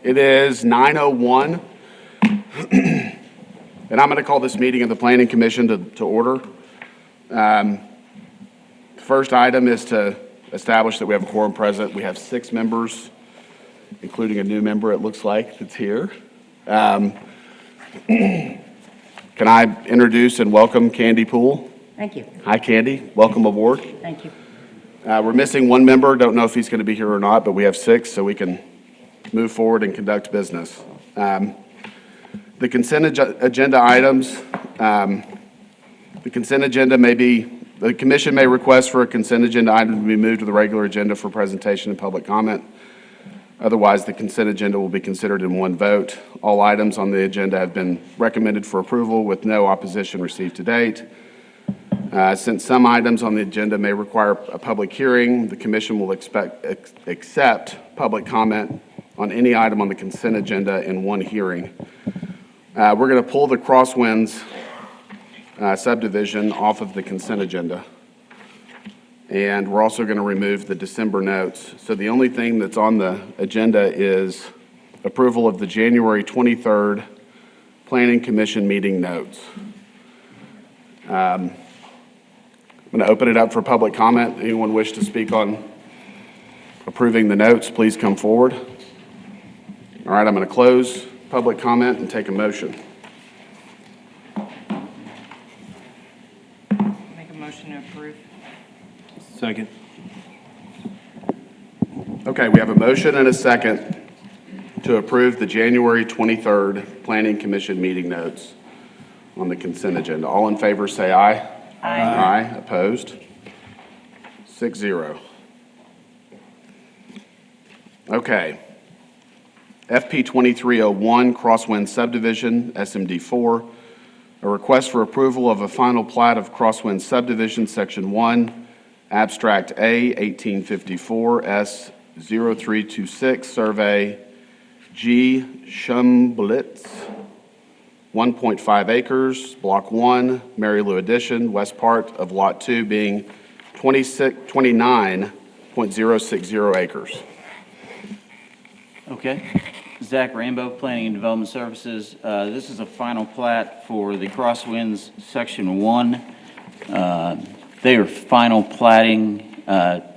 It is 9:01, and I'm going to call this meeting of the Planning Commission to order. The first item is to establish that we have a quorum present. We have 6 members, including a new member, it looks like, that's here. Can I introduce and welcome Candy Poole? Thank you. Hi, Candy. Welcome aboard. Thank you. We're missing 1 member. Don't know if he's going to be here or not, but we have 6, so we can move forward and conduct business. The consent agenda items, the consent agenda the commission may request for a consent agenda item to be moved to the regular agenda for presentation and public comment. Otherwise, the consent agenda will be considered in one vote. All items on the agenda have been recommended for approval with no opposition received to date. Since some items on the agenda may require a public hearing, the commission will accept public comment on any item on the consent agenda in one hearing. We're going to pull the Crosswinds subdivision off of the consent agenda. And we're also going to remove the December notes. So the only thing that's on the agenda is approval of the January 23rd Planning Commission meeting notes. I'm going to open it up for public comment. Anyone wish to speak on approving the notes, please come forward. All right, I'm going to close public comment and take a motion. Make a motion to approve. Second. Okay, we have a motion and a second to approve the January 23rd Planning Commission meeting notes on the consent agenda. All in favor say aye. Aye. Aye. Opposed? 6-0. Okay. FP 2301 Crosswind Subdivision, SMD4. A request for approval of a final plat of Crosswind Subdivision, Section 1, Abstract A, 1854, S0326, Survey G. Shumblitz, 1.5 acres, Block 1, Mary Lou Addition, west part of Lot 2 being 29.060 acres. Okay. Zach Rainbow, Planning and Development Services. This is a final plat for the Crosswinds Section 1. They are final platting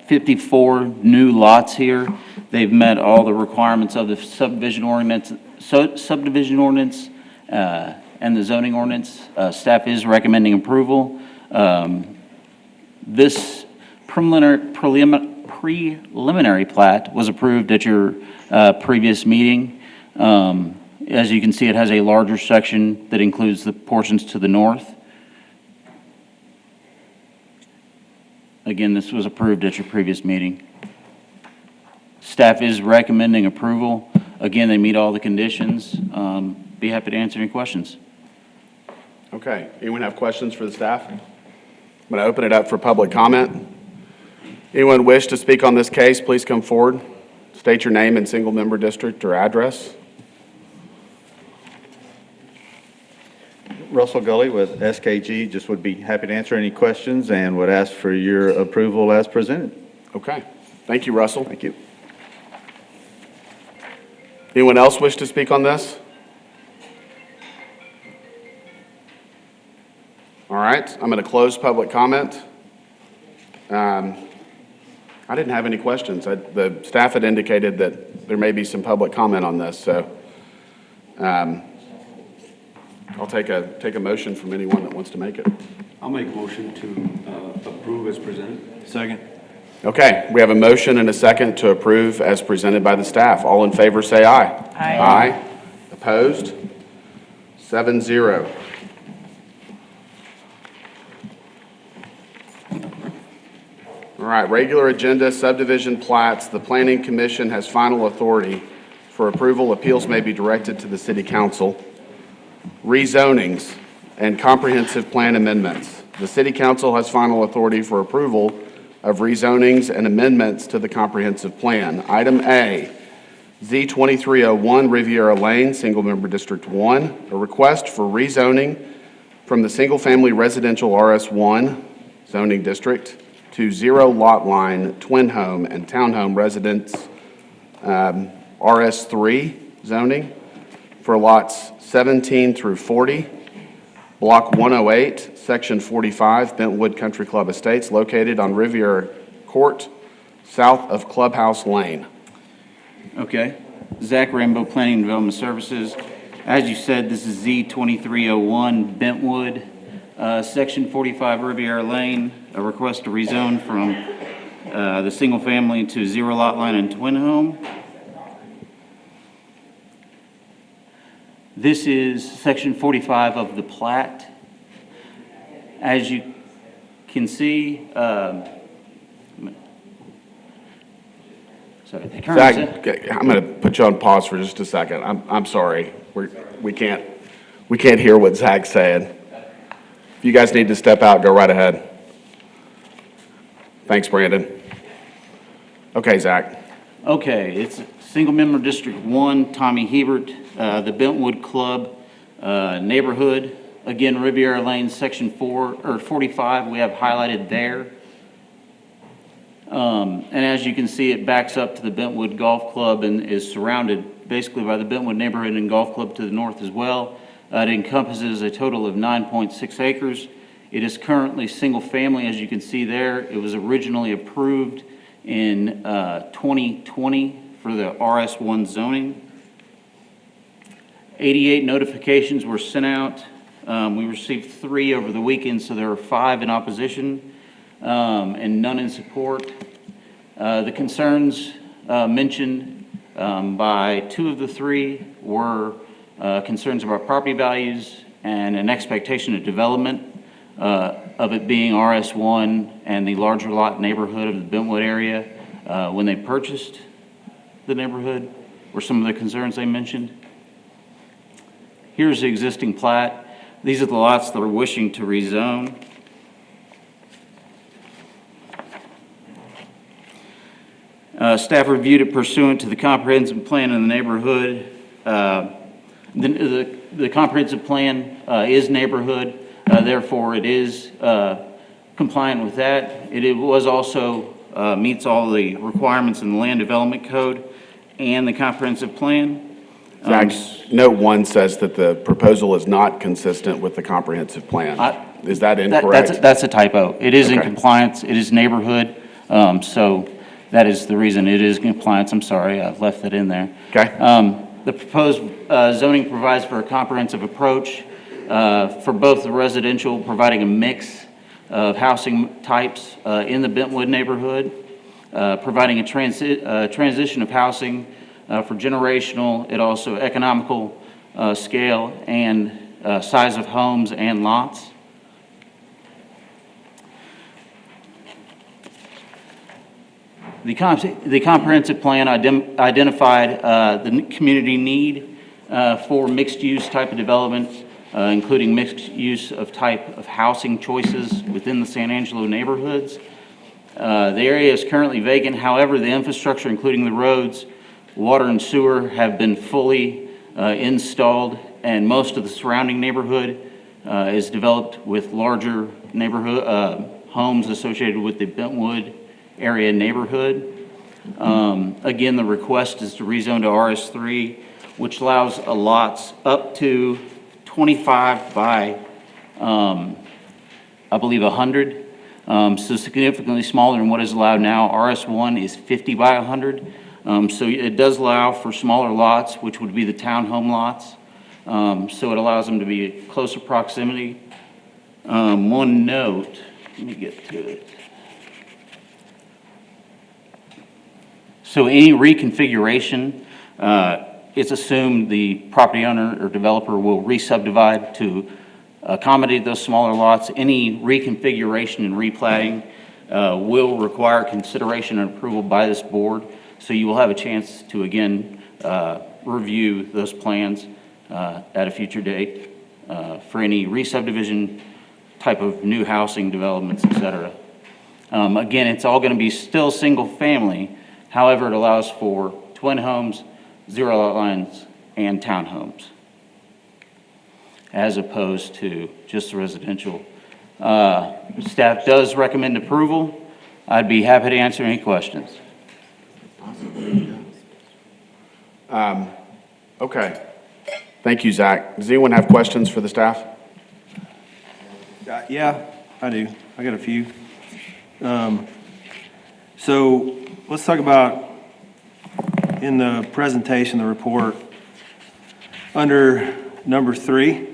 54 new lots here. They've met all the requirements of the subdivision ordinance, and the zoning ordinance. Staff is recommending approval. This preliminary plat was approved at your previous meeting. As you can see, it has a larger section that includes the portions to the north. Again, this was approved at your previous meeting. Staff is recommending approval. Again, they meet all the conditions. Be happy to answer any questions. Okay, anyone have questions for the staff? I'm going to open it up for public comment. Anyone wish to speak on this case, please come forward. State your name and single member district or address. Russell Gully with SKG, just would be happy to answer any questions and would ask for your approval as presented. Okay, thank you, Russell. Thank you. Anyone else wish to speak on this? All right, I'm going to close public comment. I didn't have any questions. The staff had indicated that there may be some public comment on this, so I'll take a motion from anyone that wants to make it. I'll make a motion to approve as presented. Second. Okay, we have a motion and a second to approve as presented by the staff. All in favor say aye. Aye. Aye. Opposed? 7-0. All right, regular agenda subdivision plats. The Planning Commission has final authority for approval. Appeals may be directed to the City Council. Rezonings and comprehensive plan amendments. The City Council has final authority for approval of rezonings and amendments to the comprehensive plan. Item A, Z2301 Riviera Lane, Single Member District 1, a request for rezoning from the single-family residential RS1 zoning district to zero lot line twin home and townhome residence RS3 zoning for lots 17 through 40, Block 108, Section 45, Bentwood Country Club Estates, located on Riviera Court, south of Clubhouse Lane. Okay. Zach Rainbow, Planning and Development Services. As you said, this is Z2301 Bentwood, Section 45 Riviera Lane, a request to rezone from the single family to zero lot line and twin home. This is Section 45 of the plat. As you can see, sorry, the current. Zach, I'm going to put you on pause for just a second. I'm sorry. We can't hear what Zach's saying. If you guys need to step out, go right ahead. Thanks, Brandon. Okay, Zach. Okay, it's Single Member District 1, Tommy Hebert, the Bentwood Club neighborhood. Again, Riviera Lane, Section 45, we have highlighted there. And as you can see, it backs up to the Bentwood Golf Club and is surrounded basically by the Bentwood neighborhood and golf club to the north as well. It encompasses a total of 9.6 acres. It is currently single family, as you can see there. It was originally approved in 2020 for the RS1 zoning. 88 notifications were sent out. We received 3 over the weekend, so there are 5 in opposition and none in support. The concerns mentioned by 2 of the 3 were concerns about property values and an expectation of development of it being RS1 and the larger lot neighborhood of the Bentwood area when they purchased the neighborhood were some of the concerns they mentioned. Here's the existing plat. These are the lots that we're wishing to rezone. Staff reviewed it pursuant to the comprehensive plan in the neighborhood. The comprehensive plan is neighborhood, therefore it is compliant with that. It was also meets all the requirements in the land development code and the comprehensive plan. Zach, note 1 says that the proposal is not consistent with the comprehensive plan. Is that incorrect? That's a typo. It is in Okay. compliance. It is neighborhood. So that is the reason it is in compliance. I'm sorry, I left that in there. Okay. The proposed zoning provides for a comprehensive approach for both the residential, providing a mix of housing types in the Bentwood neighborhood, providing a transition of housing for generational, it also economical scale and size of homes and lots. The comprehensive plan identified the community need for mixed-use type of development, including mixed use of type of housing choices within the San Angelo neighborhoods. The area is currently vacant. However, the infrastructure, including the roads, water and sewer, have been fully installed, and most of the surrounding neighborhood is developed with larger neighborhood homes associated with the Bentwood area neighborhood. Again, the request is to rezone to RS3, which allows lots up to 25 by, I believe, 100. So significantly smaller than what is allowed now. RS1 is 50 by 100. So it does allow for smaller lots, which would be the townhome lots. So it allows them to be closer proximity. One note, let me get to it. So any reconfiguration, it's assumed the property owner or developer will re-subdivide to accommodate those smaller lots. Any reconfiguration and replatting will require consideration and approval by this board. So you will have a chance to, again, review those plans at a future date for any re-subdivision type of new housing developments, et cetera. Again, it's all going to be still single family. However, it allows for twin homes, zero lot lines, and townhomes, as opposed to just residential. Staff does recommend approval. I'd be happy to answer any questions. Okay. Thank you, Zach. Does anyone have questions for the staff? Yeah, I do. I got a few. So let's talk about in the presentation, the report, under number 3,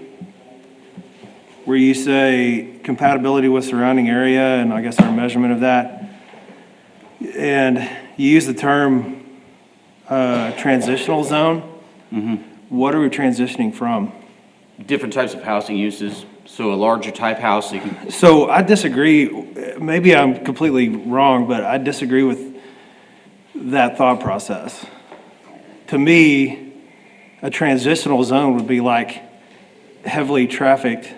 where you say compatibility with surrounding area, and I guess our measurement of that. And you use the term transitional zone. What are we transitioning from? Different types of housing uses, so a larger type housing. So I disagree. Maybe I'm completely wrong, but I disagree with that thought process. To me, a transitional zone would be like heavily trafficked,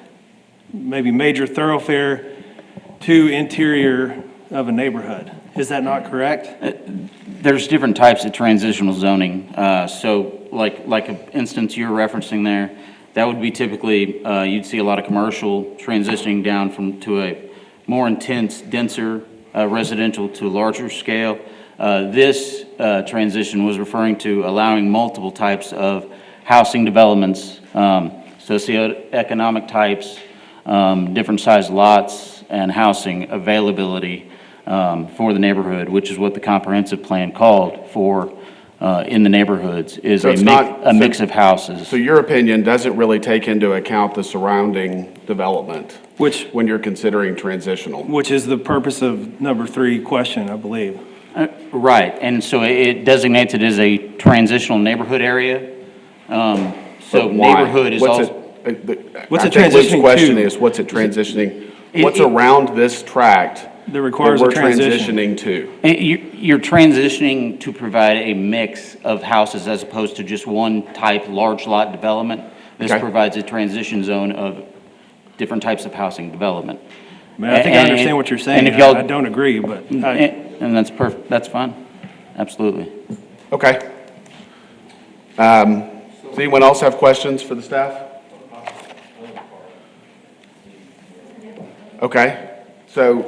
maybe major thoroughfare to interior of a neighborhood. Is that not correct? There's different types of transitional zoning. So like an instance you're referencing there, that would be typically, you'd see a lot of commercial transitioning down to a more intense, denser residential to larger scale. This transition was referring to allowing multiple types of housing developments, socioeconomic types, different size lots, and housing availability for the neighborhood, which is what the comprehensive plan called for in the neighborhoods, is So it's not- a mix of houses. So your opinion doesn't really take into account the surrounding development when you're considering transitional? Which is the purpose of number 3 question, I believe. Right, and so it designates it as a transitional neighborhood area. So But why? neighborhood is What's also. What's I it think Luke's transitioning question to? is, what's it transitioning? It- What's it- around this tract That requires that a we're transition. transitioning to? You're transitioning to provide a mix of houses as opposed to just one type large lot development. This Okay. provides a transition zone of different types of housing development. I mean, I think I And- understand what you're saying. and if y'all- I don't agree, but And that's perfect, that's fine, absolutely. Okay. Does anyone else have questions for the staff? Okay, so,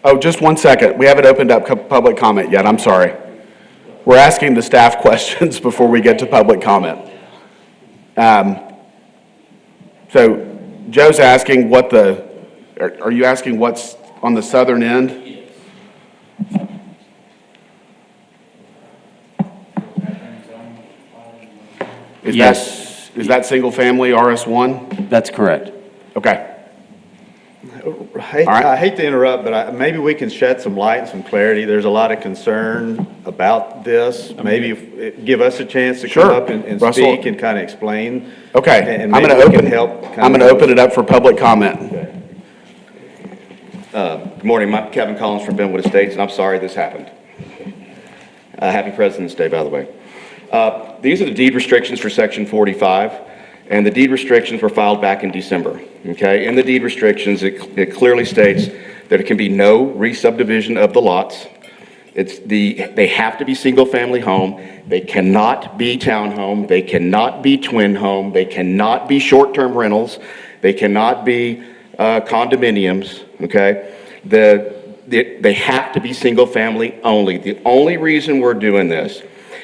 oh, just one second. We haven't opened up public comment yet, I'm sorry. We're asking the staff questions before we get to public comment. So Joe's asking are you asking what's on the southern end? Yes. Is that single family RS1? That's correct. Okay. Hey, right. I hate to interrupt, but maybe we can shed some light and some clarity. There's a lot of concern about this. Maybe give us a chance to come Sure. up and Russell. speak and kind of explain. Okay, And I'm maybe going to we can open, help I'm going to open it up for public comment. Good morning, I'm Kevin Collins from Benwood Estates, and I'm sorry this happened. Happy President's Day, by the way. These are the deed restrictions for Section 45, and the deed restrictions were filed back in December, okay? In the deed restrictions, it clearly states that it can be no re-subdivision of the lots. They have to be single-family home. They cannot be townhome. They cannot be twin home. They cannot be short-term rentals. They cannot be condominiums, okay? They have to be single-family only. The only reason we're doing this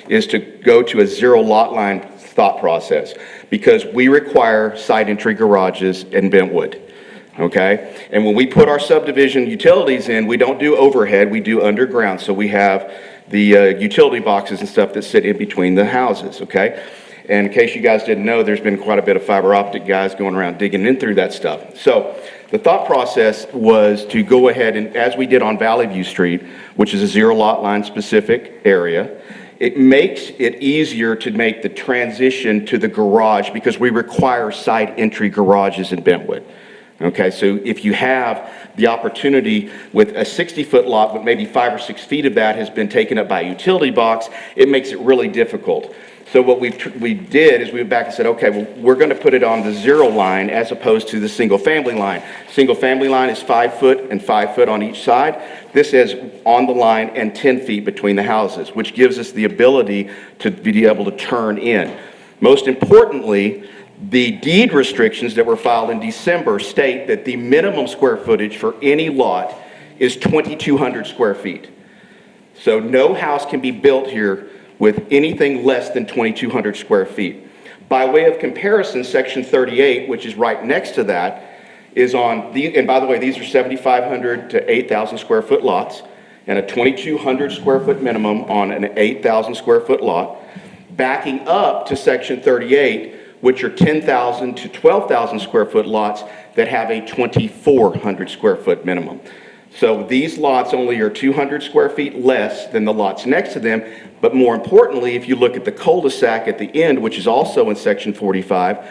is to go to a zero lot line thought process, because we require side entry garages in Bentwood, okay? And when we put our subdivision utilities in, we don't do overhead, we do underground. So we have the utility boxes and stuff that sit in between the houses, okay? And in case you guys didn't know, there's been quite a bit of fiber optic guys going around digging in through that stuff. So the thought process was to go ahead and, as we did on Valley View Street, which is a zero lot line specific area, it makes it easier to make the transition to the garage because we require side entry garages in Bentwood. Okay, so if you have the opportunity with a 60-foot lot, but maybe 5 or 6 feet of that has been taken up by a utility box, it makes it really difficult. So what we did is we went back and said, okay, well, we're going to put it on the zero line as opposed to the single-family line. Single-family line is 5 foot and 5 foot on each side. This is on the line and 10 feet between the houses, which gives us the ability to be able to turn in. Most importantly, the deed restrictions that were filed in December state that the minimum square footage for any lot is 2,200 square feet. So no house can be built here with anything less than 2,200 square feet. By way of comparison, section 38, which is right next to that, is on the, and by the way, these are 7,500 to 8,000 square foot lots, and a 2,200 square foot minimum on an 8,000 square foot lot. Backing up to section 38, which are 10,000 to 12,000 square foot lots that have a 2,400 square foot minimum. So these lots only are 200 square feet less than the lots next to them, but more importantly, if you look at the cul-de-sac at the end, which is also in section 45,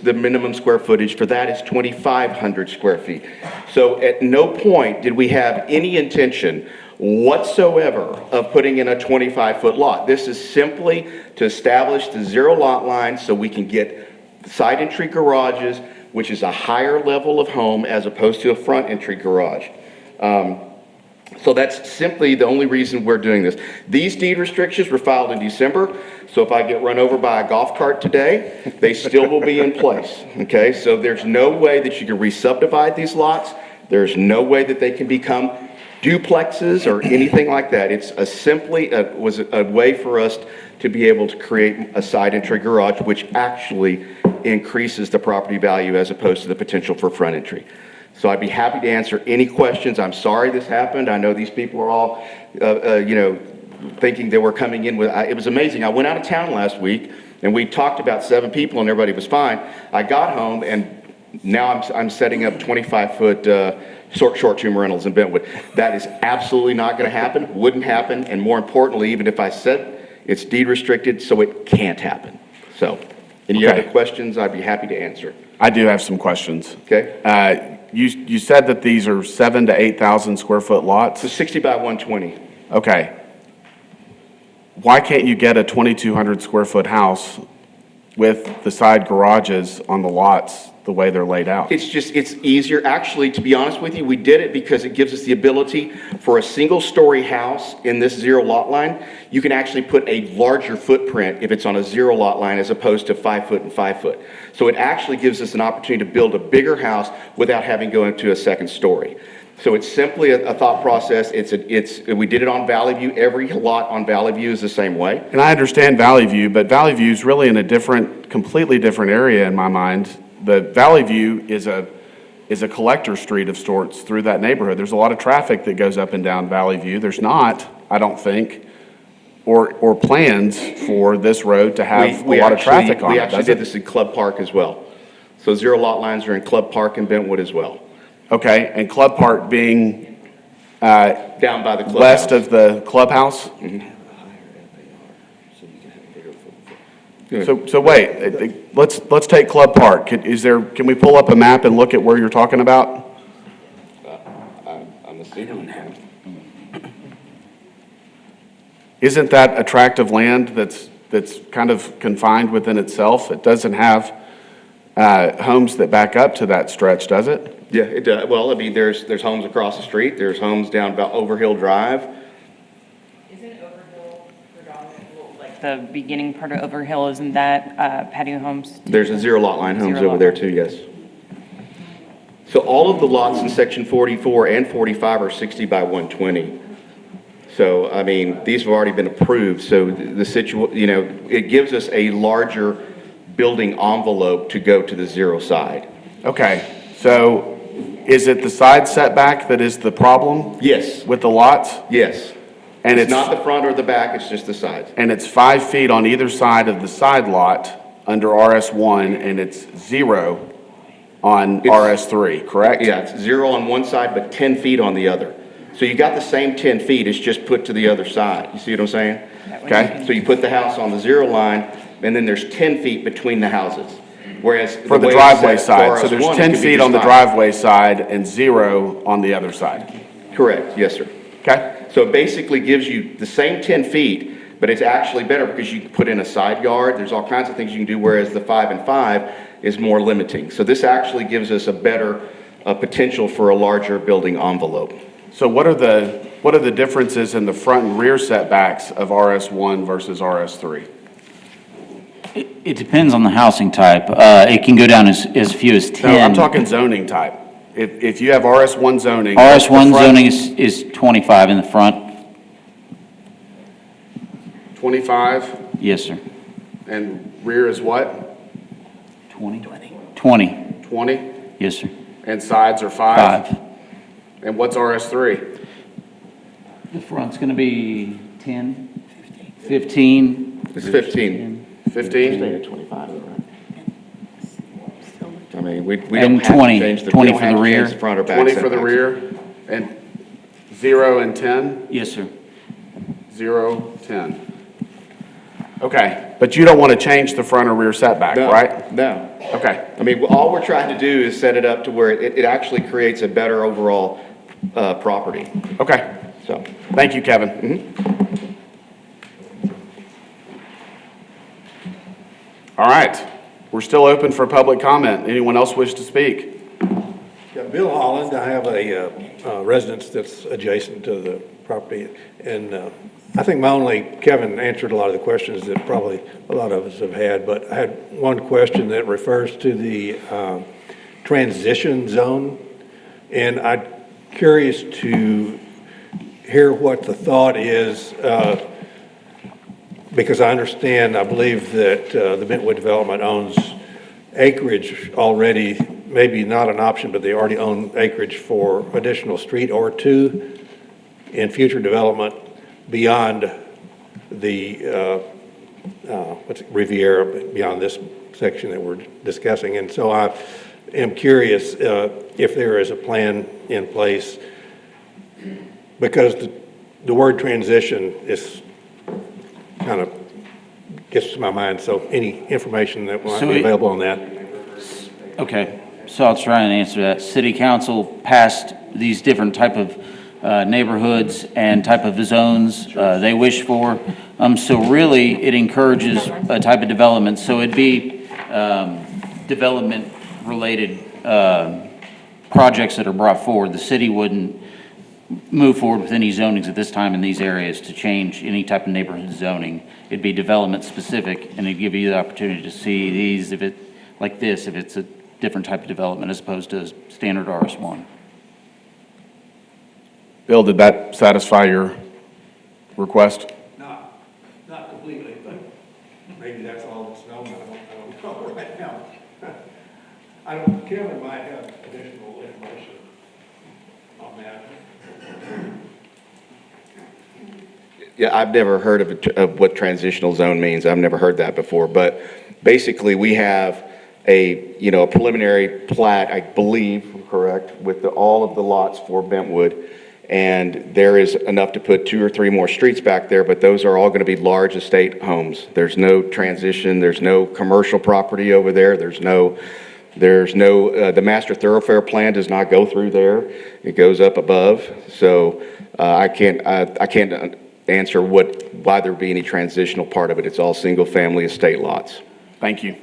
the minimum square footage for that is 2,500 square feet. So at no point did we have any intention whatsoever of putting in a 25-foot lot. This is simply to establish the zero lot line so we can get side entry garages, which is a higher level of home as opposed to a front entry garage. So that's simply the only reason we're doing this. These deed restrictions were filed in December, so if I get run over by a golf cart today, they still will be in place, okay? So there's no way that you can re-subdivide these lots. There's no way that they can become duplexes or anything like that. It's was a way for us to be able to create a side entry garage, which actually increases the property value as opposed to the potential for front entry. So I'd be happy to answer any questions. I'm sorry this happened. I know these people are all, thinking they were coming in with, it was amazing. I went out of town last week and we talked about 7 people and everybody was fine. I got home and now I'm setting up 25-foot short-term rentals in Bentwood. That is absolutely not going to happen, wouldn't happen, and more importantly, even if I said it's deed restricted, so it can't happen. So, any Okay. other questions, I'd be happy to answer. I do have some questions. Okay? You said that these are 7,000 to 8,000 square foot lots? So 60 by 120. Okay. Why can't you get a 2,200 square foot house with the side garages on the lots the way they're laid out? It's easier. Actually, to be honest with you, we did it because it gives us the ability for a single-story house in this zero lot line. You can actually put a larger footprint if it's on a zero lot line as opposed to 5 foot and 5 foot. So it actually gives us an opportunity to build a bigger house without having to go into a second story. So it's simply a thought process. We did it on Valley View. Every lot on Valley View is the same way. And I understand Valley View, but Valley View is really in a completely different area in my mind. The Valley View is a collector street of sorts through that neighborhood. There's a lot of traffic that goes up and down Valley View. There's not, I don't think, or plans for this road to have a lot of traffic on it. We actually did this in Club Park as well. So zero lot lines are in Club Park and Bentwood as well. Okay, and Club Park being Down by the clubhouse. west of the clubhouse? So wait, let's take Club Park. Can we pull up a map and look at where you're talking about? I'm assuming. Isn't that a tract of land that's kind of confined within itself? It doesn't have homes that back up to that stretch, does it? Yeah, it does. Well, I mean, there's homes across the street. There's homes down about Overhill Drive. Isn't Overhill predominant, like the beginning part of Overhill, isn't that patio homes? There's a zero lot line homes Zero over lot there line. too, yes. So all of the lots in section 44 and 45 are 60 by 120. So, I mean, these have already been approved, so it gives us a larger building envelope to go to the zero side. Okay, so is it the side setback that is the problem Yes, with the lots? yes. And It's not the front or the back, it's just the sides. And it's 5 feet on either side of the side lot under RS1, and it's 0 on RS3, correct? Yeah, it's 0 on one side, but 10 feet on the other. So you got the same 10 feet, it's just put to the other side. You see what I'm saying? Okay, So you put the house on the zero line, and then there's 10 feet between the houses. Whereas for the way it's driveway set side, for so there's RS1, it 10 could be feet on the just 5. driveway side and 0 on the other side, Correct, yes, sir. okay? So it basically gives you the same 10 feet, but it's actually better because you can put in a side yard. There's all kinds of things you can do, whereas the 5 and 5 is more limiting. So this actually gives us a better potential for a larger building envelope. So what are the differences in the front and rear setbacks of RS1 versus RS3? It depends on the housing type. It can go down as few as 10. No, I'm talking zoning type. If you have RS1 zoning. RS1 the front- zoning is 25 in the front. 25, Yes, sir. and rear is what? 20? 20, 20, yes, sir. and sides are 5? 5. And what's RS3? The front's going to be 10? 15? It's 15. 15? 25, I mean, we don't And have to 20, change the, 20 we don't for have the to change rear. the front or back 20 for the setbacks. rear, and 0 and 10? Yes, sir. 0, 10. Okay, but you don't want to change the front or rear setback, No, right? no. Okay, I mean, all we're trying to do is set it up to where it actually creates a better overall property, okay. so. Thank you, Kevin. All right, we're still open for public comment. Anyone else wish to speak? Yeah, Bill Holland, I have a residence that's adjacent to the property, and I think Kevin answered a lot of the questions that probably a lot of us have had, but I had one question that refers to the transition zone, and I'm curious to hear what the thought is, because I understand, I believe that the Bentwood Development owns acreage already, maybe not an option, but they already own acreage for additional street or two in future development beyond the Riviera, beyond this section that we're discussing. And so I am curious if there is a plan in place, because the word transition is kind of gets to my mind. So any information that might be available on that? Okay, so I'll try and answer that. City council passed these different type of neighborhoods and type of zones they wish for. So really, it encourages a type of development. So it'd be development-related projects that are brought forward. The city wouldn't move forward with any zonings at this time in these areas to change any type of neighborhood zoning. It'd be development-specific, and it'd give you the opportunity to see these, if it's a different type of development as opposed to standard RS1. Bill, did that satisfy your request? Not completely, but maybe that's all that's known. I don't know right now. Kevin might have additional information on that. Yeah, I've never heard of what transitional zone means. I've never heard that before. But basically, we have a preliminary plat, I believe, correct, with all of the lots for Bentwood. And there is enough to put 2 or 3 more streets back there, but those are all going to be large estate homes. There's no transition. There's no commercial property over there. There's no, the master thoroughfare plan does not go through there. It goes up above. So I can't answer why there would be any transitional part of it. It's all single-family estate lots. Thank you.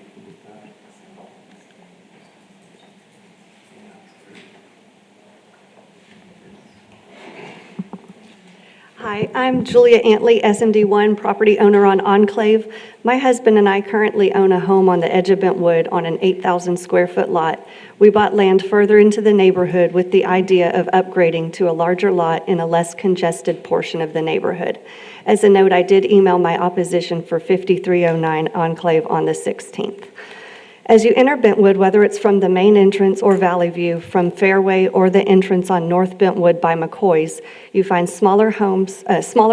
Hi, I'm Julia Antley, SMD1 property owner on Enclave. My husband and I currently own a home on the edge of Bentwood on an 8,000 square foot lot. We bought land further into the neighborhood with the idea of upgrading to a larger lot in a less congested portion of the neighborhood. As a note, I did email my opposition for 5309 Enclave on the 16th. As you enter Bentwood, whether it's from the main entrance or Valley View, from Fairway or the entrance on North Bentwood by McCoy's, you find smaller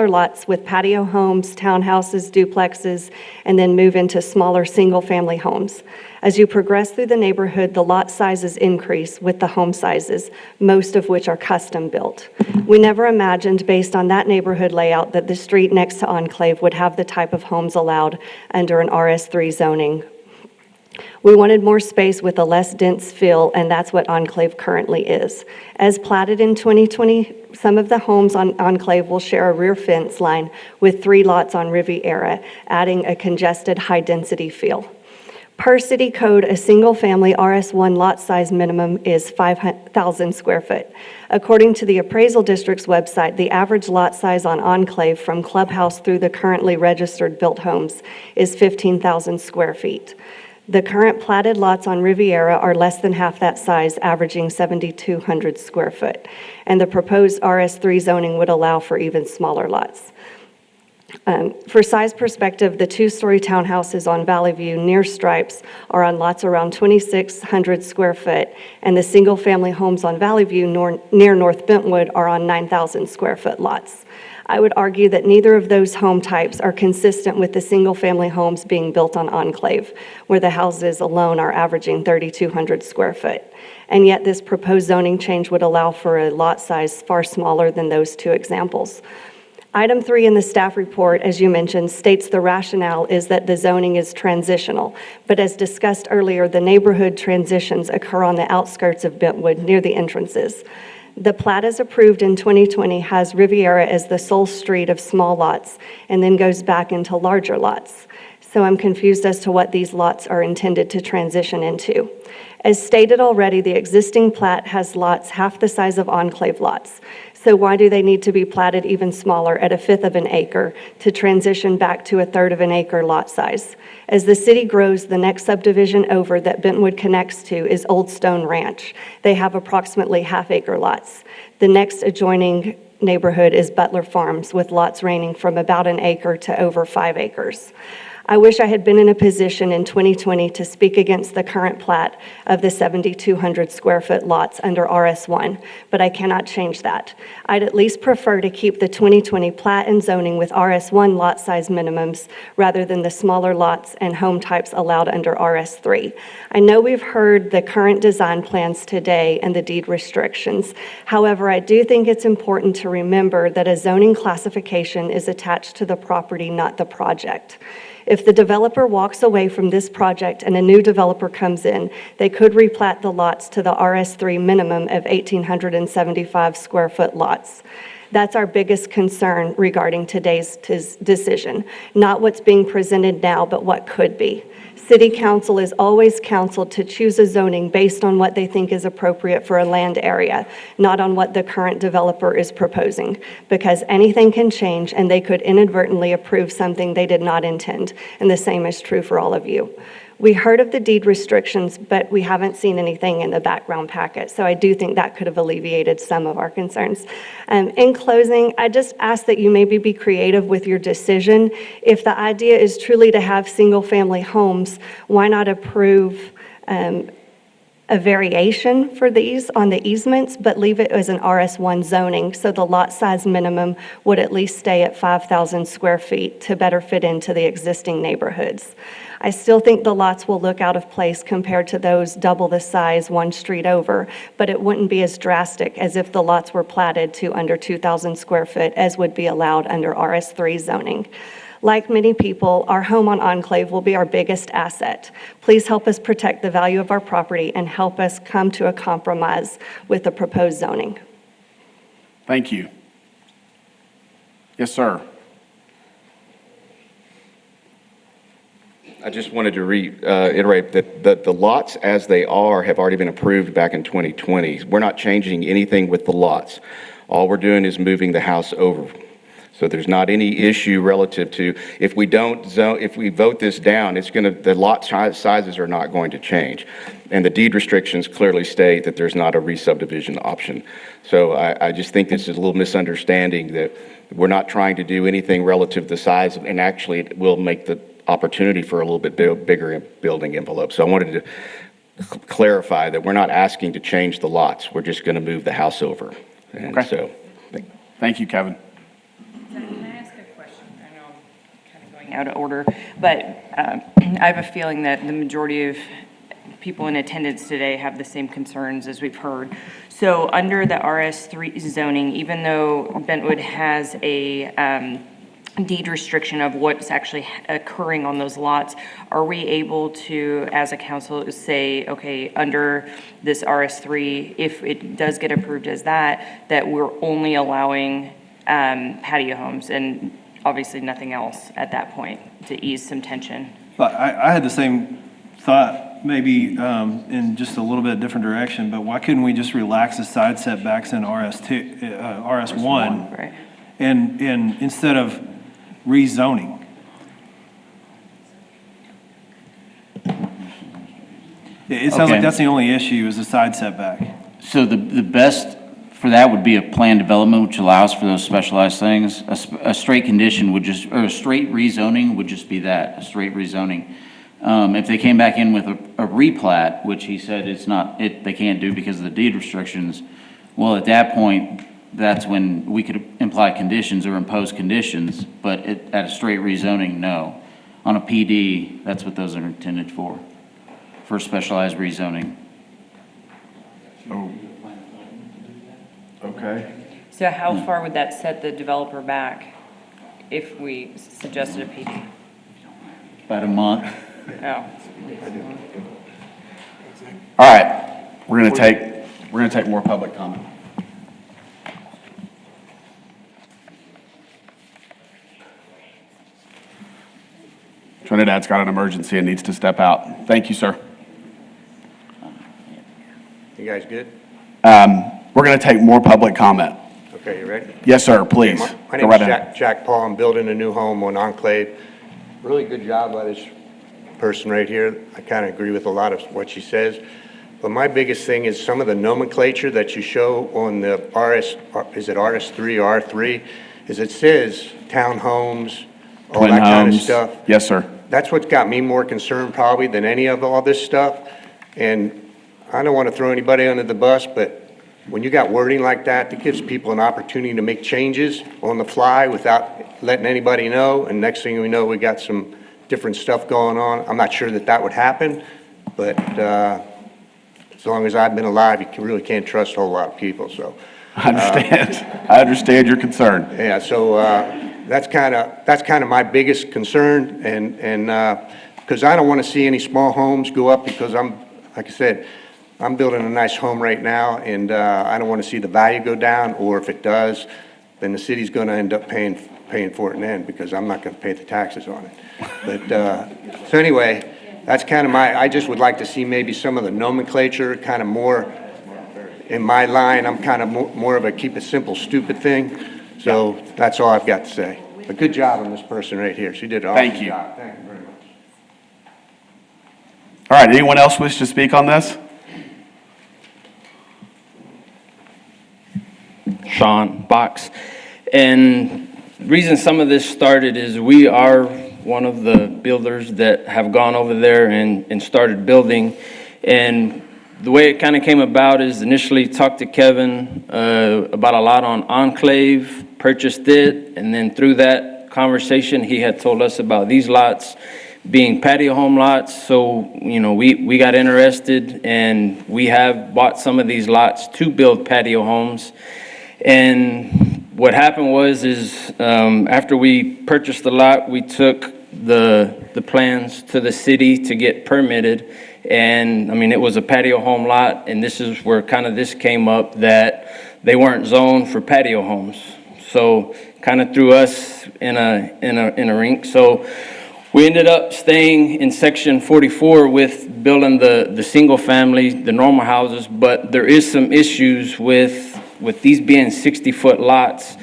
lots with patio homes, townhouses, duplexes, and then move into smaller single-family homes. As you progress through the neighborhood, the lot sizes increase with the home sizes, most of which are custom built. We never imagined, based on that neighborhood layout, that the street next to Enclave would have the type of homes allowed under an RS3 zoning. We wanted more space with a less dense feel, and that's what Enclave currently is. As platted in 2020, some of the homes on Enclave will share a rear fence line with 3 lots on Riviera, adding a congested, high-density feel. Per city code, a single-family RS1 lot size minimum is 5,000 square foot. According to the Appraisal District's website, the average lot size on Enclave from Clubhouse through the currently registered built homes is 15,000 square feet. The current platted lots on Riviera are less than half that size, averaging 7,200 square foot, and the proposed RS3 zoning would allow for even smaller lots. For size perspective, the two-story townhouses on Valley View near Stripes are on lots around 2,600 square foot, and the single-family homes on Valley View near North Bentwood are on 9,000 square foot lots. I would argue that neither of those home types are consistent with the single-family homes being built on Enclave, where the houses alone are averaging 3,200 square foot. And yet this proposed zoning change would allow for a lot size far smaller than those two examples. Item 3 in the staff report, as you mentioned, states the rationale is that the zoning is transitional. But as discussed earlier, the neighborhood transitions occur on the outskirts of Bentwood near the entrances. The plat as approved in 2020 has Riviera as the sole street of small lots and then goes back into larger lots. So I'm confused as to what these lots are intended to transition into. As stated already, the existing plat has lots half the size of Enclave lots. So why do they need to be platted even smaller at 1/5 of an acre to transition back to 1/3 of an acre lot size? As the city grows, the next subdivision over that Bentwood connects to is Old Stone Ranch. They have approximately half-acre lots. The next adjoining neighborhood is Butler Farms, with lots ranging from about an acre to over 5 acres. I wish I had been in a position in 2020 to speak against the current plat of the 7,200 square foot lots under RS1, but I cannot change that. I'd at least prefer to keep the 2020 plat and zoning with RS1 lot size minimums rather than the smaller lots and home types allowed under RS3. I know we've heard the current design plans today and the deed restrictions. However, I do think it's important to remember that a zoning classification is attached to the property, not the project. If the developer walks away from this project and a new developer comes in, they could replat the lots to the RS3 minimum of 1,875 square foot lots. That's our biggest concern regarding today's decision, not what's being presented now, but what could be. City Council is always counseled to choose a zoning based on what they think is appropriate for a land area, not on what the current developer is proposing, because anything can change and they could inadvertently approve something they did not intend, and the same is true for all of you. We heard of the deed restrictions, but we haven't seen anything in the background packet, so I do think that could have alleviated some of our concerns. In closing, I just ask that you maybe be creative with your decision. If the idea is truly to have single-family homes, why not approve a variation for these on the easements, but leave it as an RS1 zoning, so the lot size minimum would at least stay at 5,000 square feet to better fit into the existing neighborhoods. I still think the lots will look out of place compared to those double the size one street over, but it wouldn't be as drastic as if the lots were platted to under 2,000 square foot as would be allowed under RS3 zoning. Like many people, our home on Enclave will be our biggest asset. Please help us protect the value of our property and help us come to a compromise with the proposed zoning. Thank you. Yes, sir. I just wanted to reiterate that the lots as they are have already been approved back in 2020. We're not changing anything with the lots. All we're doing is moving the house over. So there's not any issue relative to, if we vote this down, the lot sizes are not going to change. And the deed restrictions clearly state that there's not a re-subdivision option. So I just think this is a little misunderstanding that we're not trying to do anything relative to the size, and actually it will make the opportunity for a little bit bigger building envelope. So I wanted to clarify that we're not asking to change the lots. We're just going to move the house over. And Okay. so, Thank you, Kevin. Can I ask a question? I know I'm kind of going out of order, but I have a feeling that the majority of people in attendance today have the same concerns as we've heard. So under the RS3 zoning, even though Bentwood has a deed restriction of what's actually occurring on those lots, are we able to, as a council, say, okay, under this RS3, if it does get approved as that we're only allowing patio homes and obviously nothing else at that point to ease some tension? But I had the same thought, maybe in just a little bit different direction, but why couldn't we just relax the side setbacks in RS1? Right. And instead of rezoning? It sounds Okay. like that's the only issue is the side setback. So the best for that would be a planned development, which allows for those specialized things. A straight condition would just, or a straight rezoning would just be that, a straight rezoning. If they came back in with a replat, which he said they can't do because of the deed restrictions, well, at that point, that's when we could imply conditions or impose conditions, but at a straight rezoning, no. On a PD, that's what those are intended for specialized rezoning. Oh. Okay. So how far would that set the developer back if we suggested a PD? About a month. Oh. All right, we're gonna take more public comment. Trinidad's got an emergency and needs to step out. Thank you, sir. You guys good? We're gonna take more public comment. Okay, you ready? Yes, sir, please. My Go name right is ahead. Jack Paul. I'm building a new home on Enclave. Really good job by this person right here. I kind of agree with a lot of what she says. But my biggest thing is some of the nomenclature that you show on the is it RS3 or R3? Is it says townhomes, all Twin that kind of homes. stuff. Yes, sir. That's what got me more concerned probably than any of all this stuff. And I don't want to throw anybody under the bus, but when you got wording like that, that gives people an opportunity to make changes on the fly without letting anybody know. And next thing we know, we got some different stuff going on. I'm not sure that would happen, but as long as I've been alive, you really can't trust a whole lot of people, so. I understand. I understand your concern. Yeah, so that's kind of my biggest concern, and because I don't want to see any small homes go up because like I said, I'm building a nice home right now, and I don't want to see the value go down, or if it does, then the city's going to end up paying for it in the end because I'm not going to pay the taxes on it. But so anyway, that's kind of I just would like to see maybe some of the nomenclature kind of more in my line. I'm kind of more of a keep it simple, stupid thing. So that's all I've got to say. But good job on this person right here. She did an awesome Thank you. job. Thank you very much. All right, anyone else wish to speak on this? Sean Box. And the reason some of this started is we are one of the builders that have gone over there and started building. And the way it kind of came about is initially talked to Kevin about a lot on Enclave, purchased it, and then through that conversation, he had told us about these lots being patio home lots. So, you know, we got interested and we have bought some of these lots to build patio homes. And what happened was after we purchased the lot, we took the plans to the city to get permitted. And I mean, it was a patio home lot, and this is where kind of this came up, that they weren't zoned for patio homes. So kind of threw us in a rink. So we ended up staying in section 44 with building the single family, the normal houses, but there is some issues with these being 60-foot lots,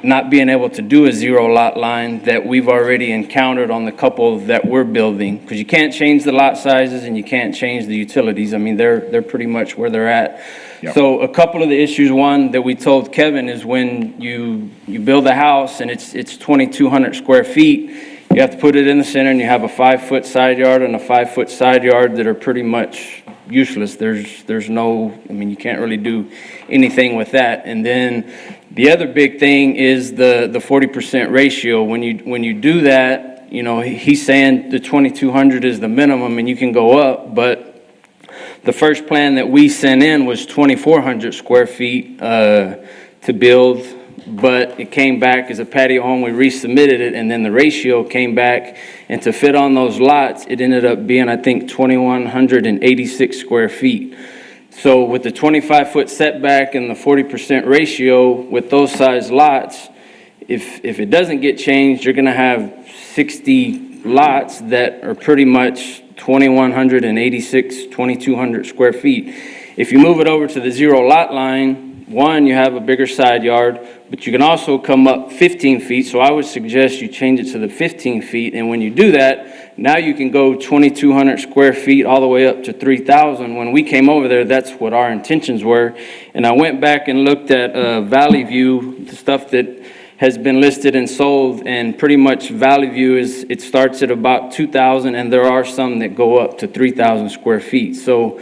not being able to do a zero lot line that we've already encountered on the couple that we're building, because you can't change the lot sizes and you can't change the utilities. I mean, they're pretty much where they're at. Yep. So a couple of the issues, one that we told Kevin is when you build a house and it's 2,200 square feet, you have to put it in the center and you have a 5-foot side yard and a 5-foot side yard that are pretty much useless. There's no, I mean, you can't really do anything with that. And then the other big thing is the 40% ratio. When you do that, you know, he's saying the 2,200 is the minimum and you can go up, but the first plan that we sent in was 2,400 square feet to build, but it came back as a patio home. We resubmitted it, and then the ratio came back, and to fit on those lots, it ended up being, I think, 2,186 square feet. So with the 25-foot setback and the 40% ratio with those size lots, if it doesn't get changed, you're going to have 60 lots that are pretty much 2,186, 2,200 square feet. If you move it over to the zero lot line, one, you have a bigger side yard, but you can also come up 15 feet, so I would suggest you change it to the 15 feet, and when you do that, now you can go 2,200 square feet all the way up to 3,000. When we came over there, that's what our intentions were, and I went back and looked at Valley View, the stuff that has been listed and sold, and pretty much Valley View it starts at about 2,000, and there are some that go up to 3,000 square feet. So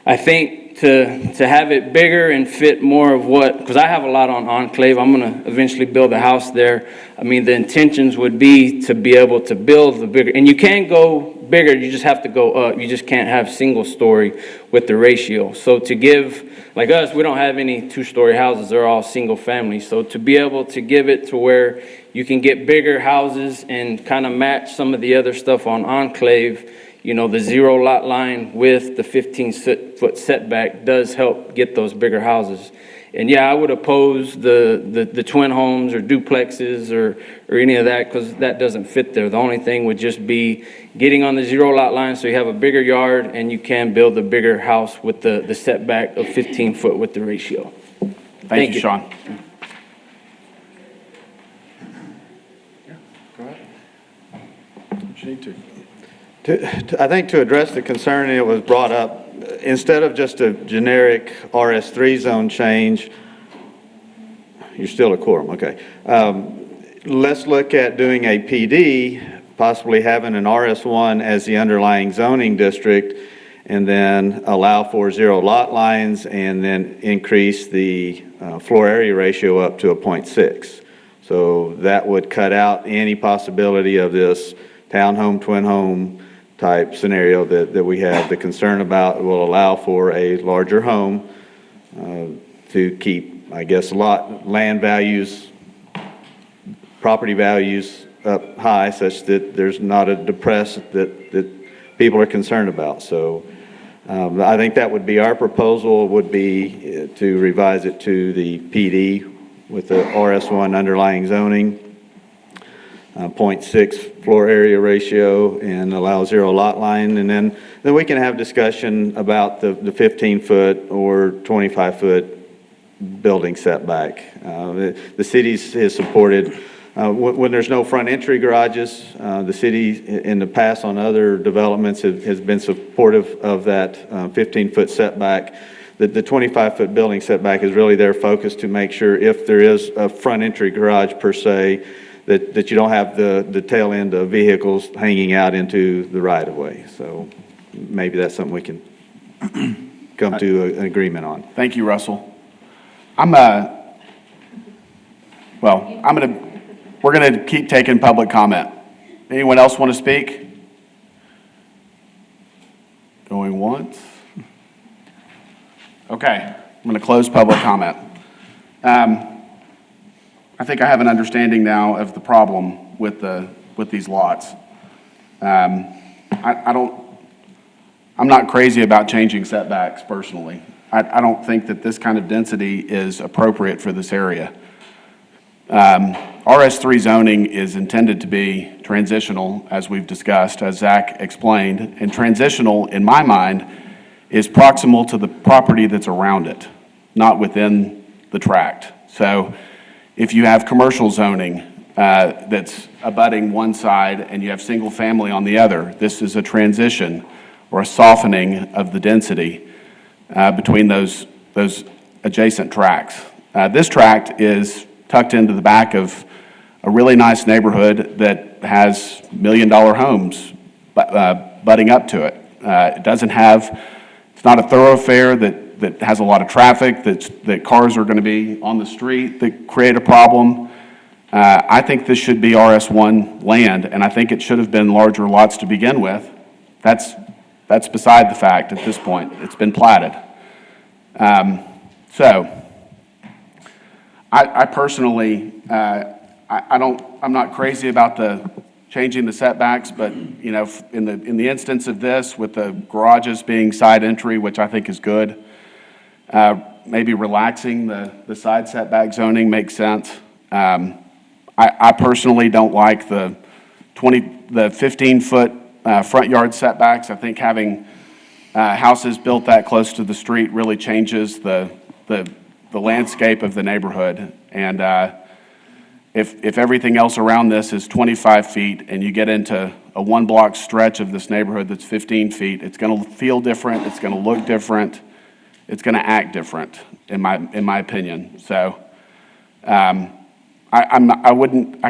I think to have it bigger and fit more of what, because I have a lot on Enclave, I'm gonna eventually build a house there. I mean, the intentions would be to be able to build the bigger, and you can go bigger, you just have to go up. You just can't have single story with the ratio. So to give, like us, we don't have any two-story houses, they're all single family. So to be able to give it to where you can get bigger houses and kind of match some of the other stuff on Enclave, you know, the 0 lot line with the 15-foot setback does help get those bigger houses. And yeah, I would oppose the twin homes or duplexes or any of that, because that doesn't fit there. The only thing would just be getting on the 0 lot line so you have a bigger yard and you can build a bigger house with the setback of 15 foot with the ratio. Thank you, Sean. Go ahead. What you need to. I think to address the concern that was brought up, instead of just a generic RS3 zone change, you're still a quorum, okay. Let's look at doing a PD, possibly having an RS1 as the underlying zoning district, and then allow for 0 lot lines, and then increase the floor area ratio up to a 0.6. So that would cut out any possibility of this townhome, twin home type scenario that we have. The concern about will allow for a larger home to keep, I guess, land values, property values up high, such that there's not a depress that people are concerned about. So I think that would be our proposal, would be to revise it to the PD with the RS1 underlying zoning, 0.6 floor area ratio, and allow 0 lot line. And then we can have discussion about the 15-foot or 25-foot building setback. The city has supported, when there's no front entry garages, the city in the past on other developments has been supportive of that 15-foot setback. The 25-foot building setback is really their focus to make sure if there is a front entry garage per se, that you don't have the tail end of vehicles hanging out into the right-of-way. So maybe that's something we can come to an agreement on. Thank you, Russell. We're gonna keep taking public comment. Anyone else want to speak? Going once? Okay, I'm gonna close public comment. I think I have an understanding now of the problem with these lots. I'm not crazy about changing setbacks personally. I don't think that this kind of density is appropriate for this area. RS3 zoning is intended to be transitional, as we've discussed, as Zach explained, and transitional, in my mind, is proximal to the property that's around it, not within the tract. So if you have commercial zoning that's abutting one side and you have single family on the other, this is a transition or a softening of the density between those adjacent tracts. This tract is tucked into the back of a really nice neighborhood that has $1 million homes butting up to it. It's not a thoroughfare that has a lot of traffic, that cars are gonna be on the street that create a problem. I think this should be RS1 land, and I think it should have been larger lots to begin with. That's beside the fact at this point. It's been platted. I personally, I'm not crazy about changing the setbacks, but you know, in the instance of this, with the garages being side entry, which I think is good, maybe relaxing the side setback zoning makes sense. I personally don't like the 15-foot front yard setbacks. I think having houses built that close to the street really changes the the landscape of the neighborhood. And if everything else around this is 25 feet and you get into a one-block stretch of this neighborhood that's 15 feet, it's going to feel different, it's going to look different, it's going to act different, in my opinion. So I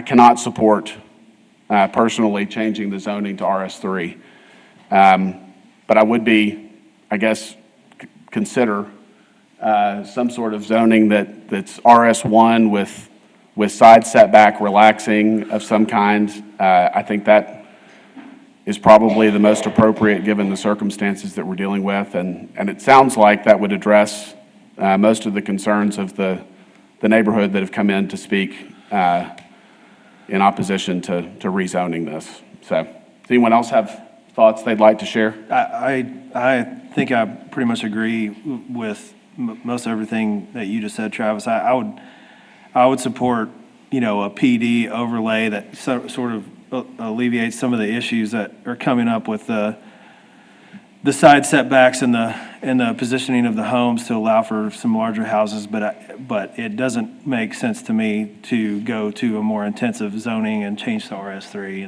cannot support personally changing the zoning to RS3. But I would I guess, consider some sort of zoning that's RS1 with side setback relaxing of some kind. I think that is probably the most appropriate given the circumstances that we're dealing with. And it sounds like that would address most of the concerns of the neighborhood that have come in to speak in opposition to rezoning this. So, does anyone else have thoughts they'd like to share? I think I pretty much agree with most everything that you just said, Travis. I would support, a PD overlay that sort of alleviates some of the issues that are coming up with the side setbacks and the positioning of the homes to allow for some larger houses. But it doesn't make sense to me to go to a more intensive zoning and change to RS3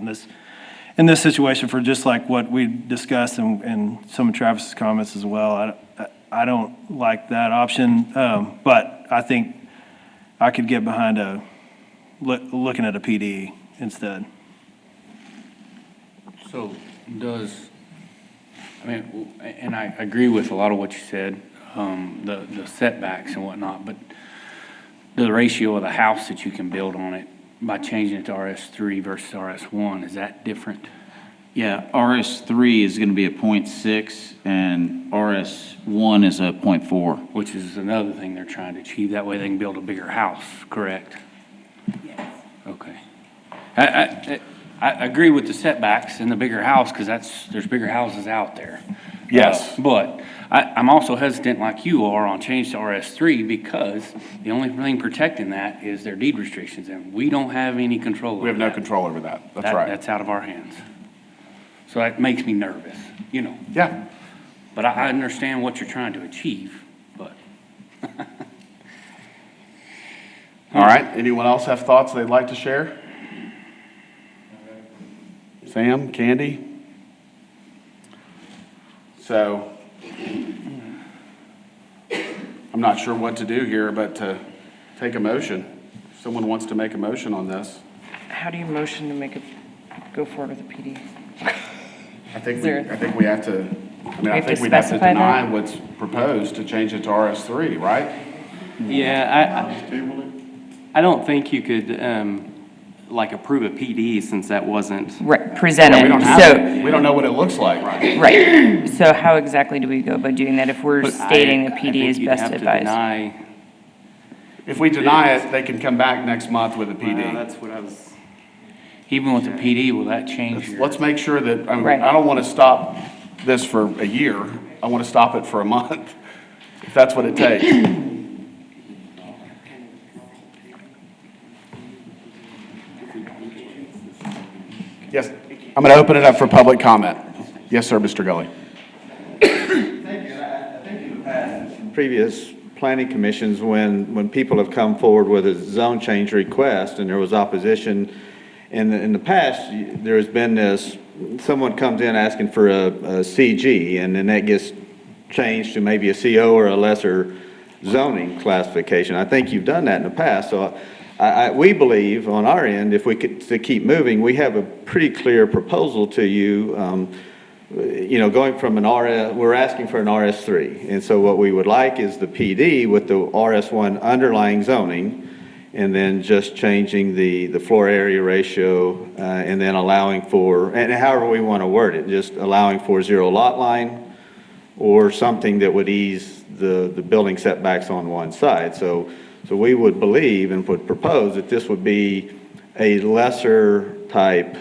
in this situation, for just like what we discussed and some of Travis's comments as well. I don't like that option, but I think I could get behind looking at a PD instead. So and I agree with a lot of what you said, the setbacks and whatnot, but the ratio of the house that you can build on it by changing it to RS3 versus RS1, is that different? Yeah, RS3 is going to be a 0.6 and RS1 is a 0.4. Which is another thing they're trying to achieve. That way they can build a bigger house, correct? Yes. Okay. I agree with the setbacks in the bigger house because there's bigger houses out there. Yes. But I'm also hesitant like you are on change to RS3 because the only thing protecting that is their deed restrictions, and we don't have any control over that. We have no control over that. That's right. That's out of our hands. So that makes me nervous, Yeah. But I understand what you're trying to achieve, but. All right. Anyone else have thoughts they'd like to share? Sam, Candy? So, I'm not sure what to do here, but to take a motion. If someone wants to make a motion on this. How do you motion to go forward with a PD? I think Is there- we have to, I think we'd have to specify deny that? what's proposed to change it to RS3, right? Yeah, I don't think you could, approve a PD since that wasn't. Right, presented. We don't have So, it. We don't know what it looks like. right. So how exactly do we go about doing that if we're But stating the I PD think is you'd best have to advised? deny- If we deny it, they can come back next month with a Well, PD. that's what I was. Even with the PD, will that change your? Let's make sure that, Right. I don't want to stop this for a year. I want to stop it for a month, if that's what it takes. Yes, I'm going to open it up for public comment. Yes, sir, Mr. Gully. Previous planning commissions, when people have come forward with a zone change request and there was opposition, in the past, there has been this, someone comes in asking for a CG, and then that gets changed to maybe a CO or a lesser zoning classification. I think you've done that in the past, so we believe on our end, if we could to keep moving, we have a pretty clear proposal to you. Going from we're asking for an RS3, and so what we would like is the PD with the RS1 underlying zoning, and then just changing the floor area ratio, and then allowing for, and however we want to word it, just allowing for 0 lot line, or something that would ease the building setbacks on one side. So we would believe and would propose that this would be a lesser type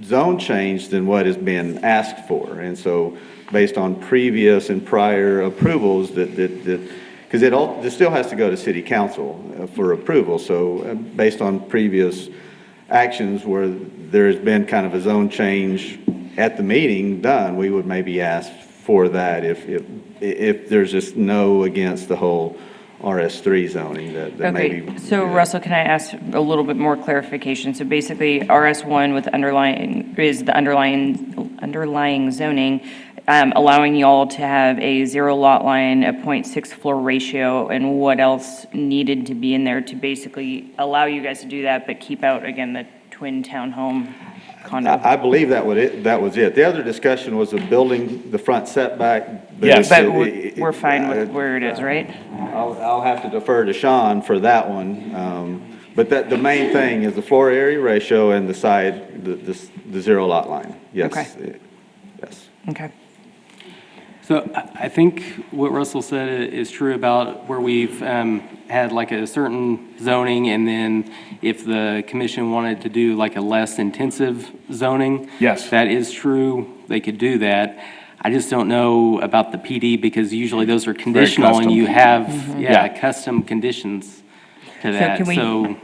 zone change than what has been asked for. And so based on previous and prior approvals because this still has to go to city council for approval. So based on previous actions where there has been kind of a zone change at the meeting done, we would maybe ask for that if there's just no against the whole RS3 zoning that maybe. Okay, so Russell, can I ask a little bit more clarification? So basically, RS1 with underlying, is the underlying zoning, allowing y'all to have a 0 lot line, a 0.6 floor ratio, and what else needed to be in there to basically allow you guys to do that, but keep out, again, the twin townhome condo? I believe that was it. The other discussion was of building the front setback. Yes. But we're fine with where it is, right? I'll have to defer to Sean for that one. But the main thing is the floor area ratio and the side, the 0 lot line. Yes. Okay. Yes. Okay. So I think what Russell said is true about where we've had like a certain zoning, and then if the commission wanted to do like a less intensive zoning. Yes. That is true, they could do that. I just don't know about the PD, because usually those are conditional custom. and you have, Yeah. custom conditions to So that. can we-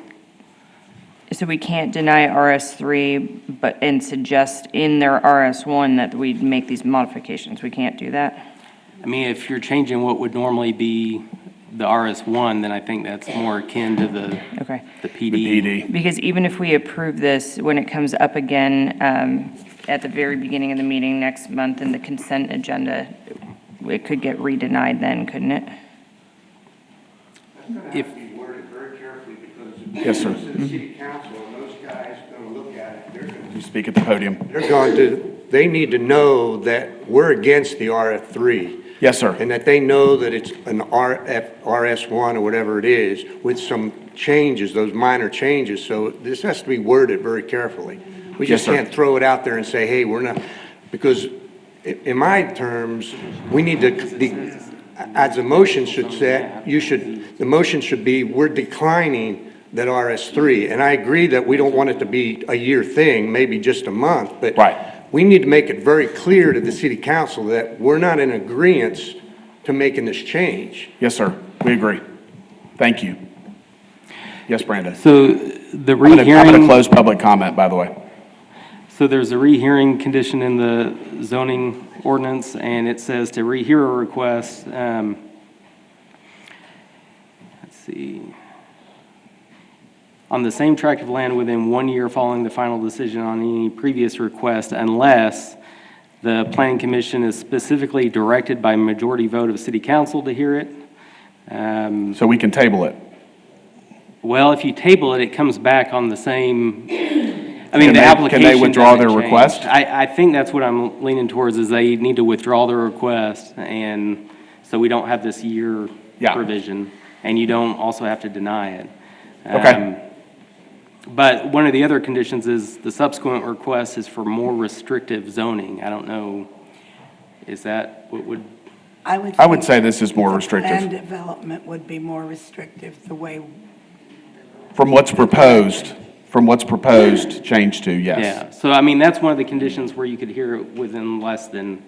So we can't deny RS3, and suggest in their RS1 that we make these modifications. We can't do that? I mean, if you're changing what would normally be the RS1, then I think that's more akin to the Okay. the The PD. PD. Because even if we approve this, when it comes up again at the very beginning of the meeting next month in the consent agenda, it could get re-denied then, couldn't it? If, Worded very carefully because Yes, sir. to the city council, and those guys going to look at it, You speak at the podium. they need to know that we're against the RF3. Yes, sir. And that they know that it's an RS1 or whatever it is with some changes, those minor changes. So this has to be worded very carefully. We Yes, just sir. can't throw it out there and say, hey, we're not, because in my terms, we need to, as the motion should say, the motion should be, we're declining that RS3. And I agree that we don't want it to be a year thing, maybe just a month, but Right. we need to make it very clear to the city council that we're not in agreement to making this change. Yes, sir. We agree. Thank you. Yes, Brandon. so the I'm going to rehearing, close public comment, by the way. so there's a rehearing condition in the zoning ordinance, and it says to rehear a request, let's see, on the same tract of land within 1 year following the final decision on any previous request, unless the planning commission is specifically directed by majority vote of city council to hear it. So we can table it. Well, if you table it, it comes back on the same, I mean, Can the they- application can they withdraw doesn't their change. request? I think that's what I'm leaning towards, is they need to withdraw their request, and so we don't have this year Yeah. provision, and you don't also have to deny it. Okay. But one of the other conditions is the subsequent request is for more restrictive zoning. I don't know, is that what would, I would think say this is more Land restrictive. development would be more restrictive the way, From what's proposed, change to, yes. yeah. So, I mean, that's one of the conditions where you could hear it within less than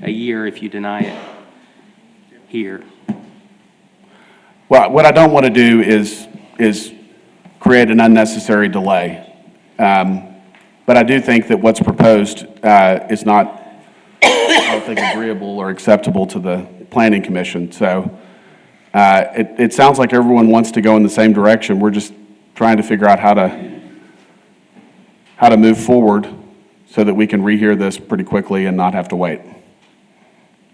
a year if you deny it here. Well, what I don't want to do is create an unnecessary delay. But I do think that what's proposed is not, I don't think, agreeable or acceptable to the planning commission. So it sounds like everyone wants to go in the same direction. We're just trying to figure out how to move forward so that we can rehear this pretty quickly and not have to wait.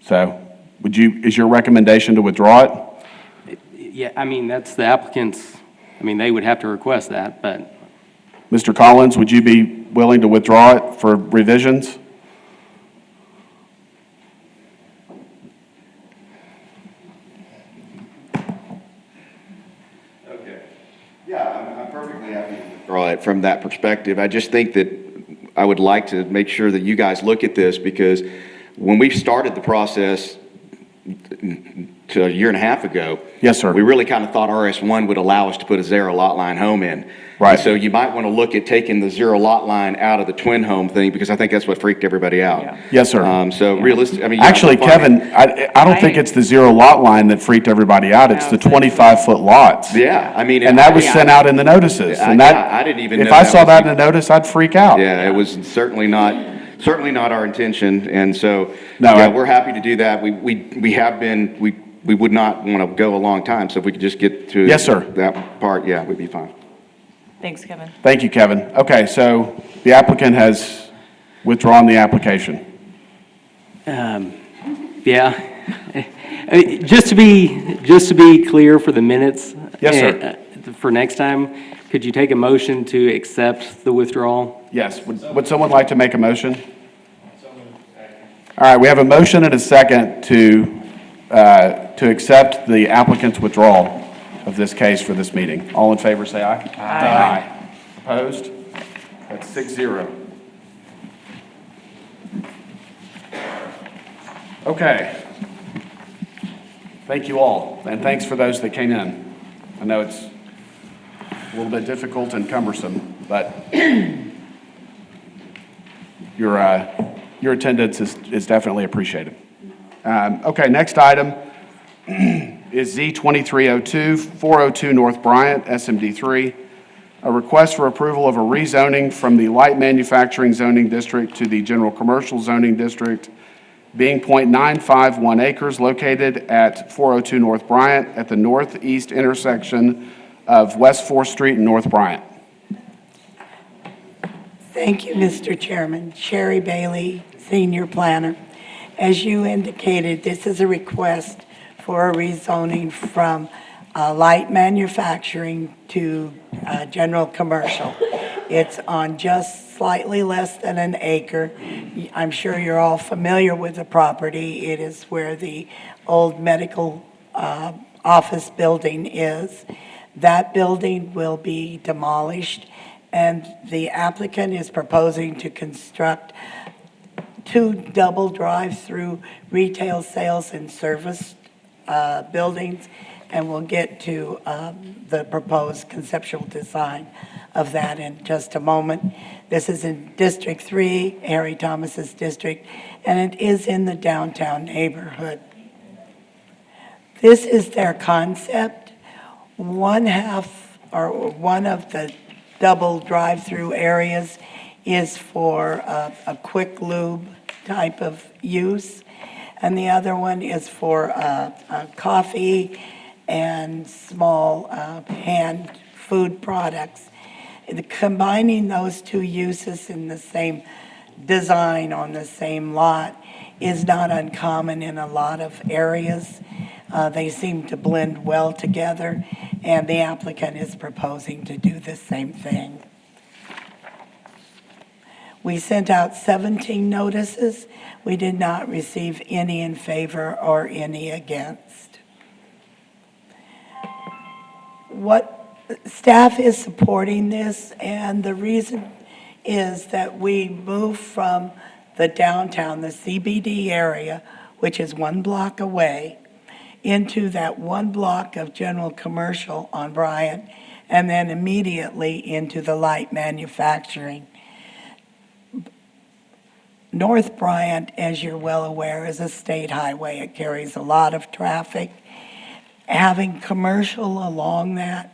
So is your recommendation to withdraw it? Yeah, I mean, that's the applicant's, I mean, they would have to request that, but Mr. Collins, would you be willing to withdraw it for revisions? Yeah, I'm perfectly happy to withdraw it from that perspective. I just think that I would like to make sure that you guys look at this, because when we started the process to a year and a half ago. Yes, sir. We really kind of thought RS1 would allow us to put a 0 lot line home in. Right. And so you might want to look at taking the 0 lot line out of the twin home thing, because I think that's what freaked everybody out. Yes, sir. So realistic, I mean. yeah, Actually, fine. Kevin, I don't think it's the 0 lot line that freaked everybody out. It's the 25-foot lots. Yeah, I mean. And that was I- sent out in the notices. And I didn't even know if I that saw was that even- in the notice, I'd freak out. Yeah, it was certainly not our intention, and so, No, yeah, we're happy to do that. We we would not want to go a long time, so if we could just get to. Yes, sir. That part, yeah, we'd be fine. Thanks, Kevin. Thank you, Kevin. Okay, so the applicant has withdrawn the application. Yeah. Just to be clear for the minutes. Yes, sir. For next time, could you take a motion to accept the withdrawal? Yes, would someone like to make a motion? All right, we have a motion and a second to accept the applicant's withdrawal of this case for this meeting. All in favor, say aye. Aye. Opposed? That's 6-0. Okay. Thank you all, and thanks for those that came in. I know it's a little bit difficult and cumbersome, but your attendance is definitely appreciated. Okay, next item is Z2302, 402 North Bryant, SMD3, a request for approval of a rezoning from the light manufacturing zoning district to the general commercial zoning district, being .951 acres located at 402 North Bryant at the northeast intersection of West 4th Street and North Bryant. Thank you, Mr. Chairman. Sherry Bailey, Senior Planner. As you indicated, this is a request for a rezoning from light manufacturing to general commercial. It's on just slightly less than an acre. I'm sure you're all familiar with the property. It is where the old medical office building is. That building will be demolished, and the applicant is proposing to construct 2 double drive-through retail sales and service buildings, and we'll get to the proposed conceptual design of that in just a moment. This is in District 3, Harry Thomas's district, and it is in the downtown neighborhood. This is their concept. One of the double drive-through areas is for a quick lube type of use, and the other one is for coffee and small hand food products. Combining those 2 uses in the same design on the same lot is not uncommon in a lot of areas. They seem to blend well together, and the applicant is proposing to do the same thing. We sent out 17 notices. We did not receive any in favor or any against. Staff is supporting this, and the reason is that we moved from the downtown, the CBD area, which is 1 block away, into that 1 block of general commercial on Bryant, and then immediately into the light manufacturing. North Bryant, as you're well aware, is a state highway. It carries a lot of traffic. Having commercial along that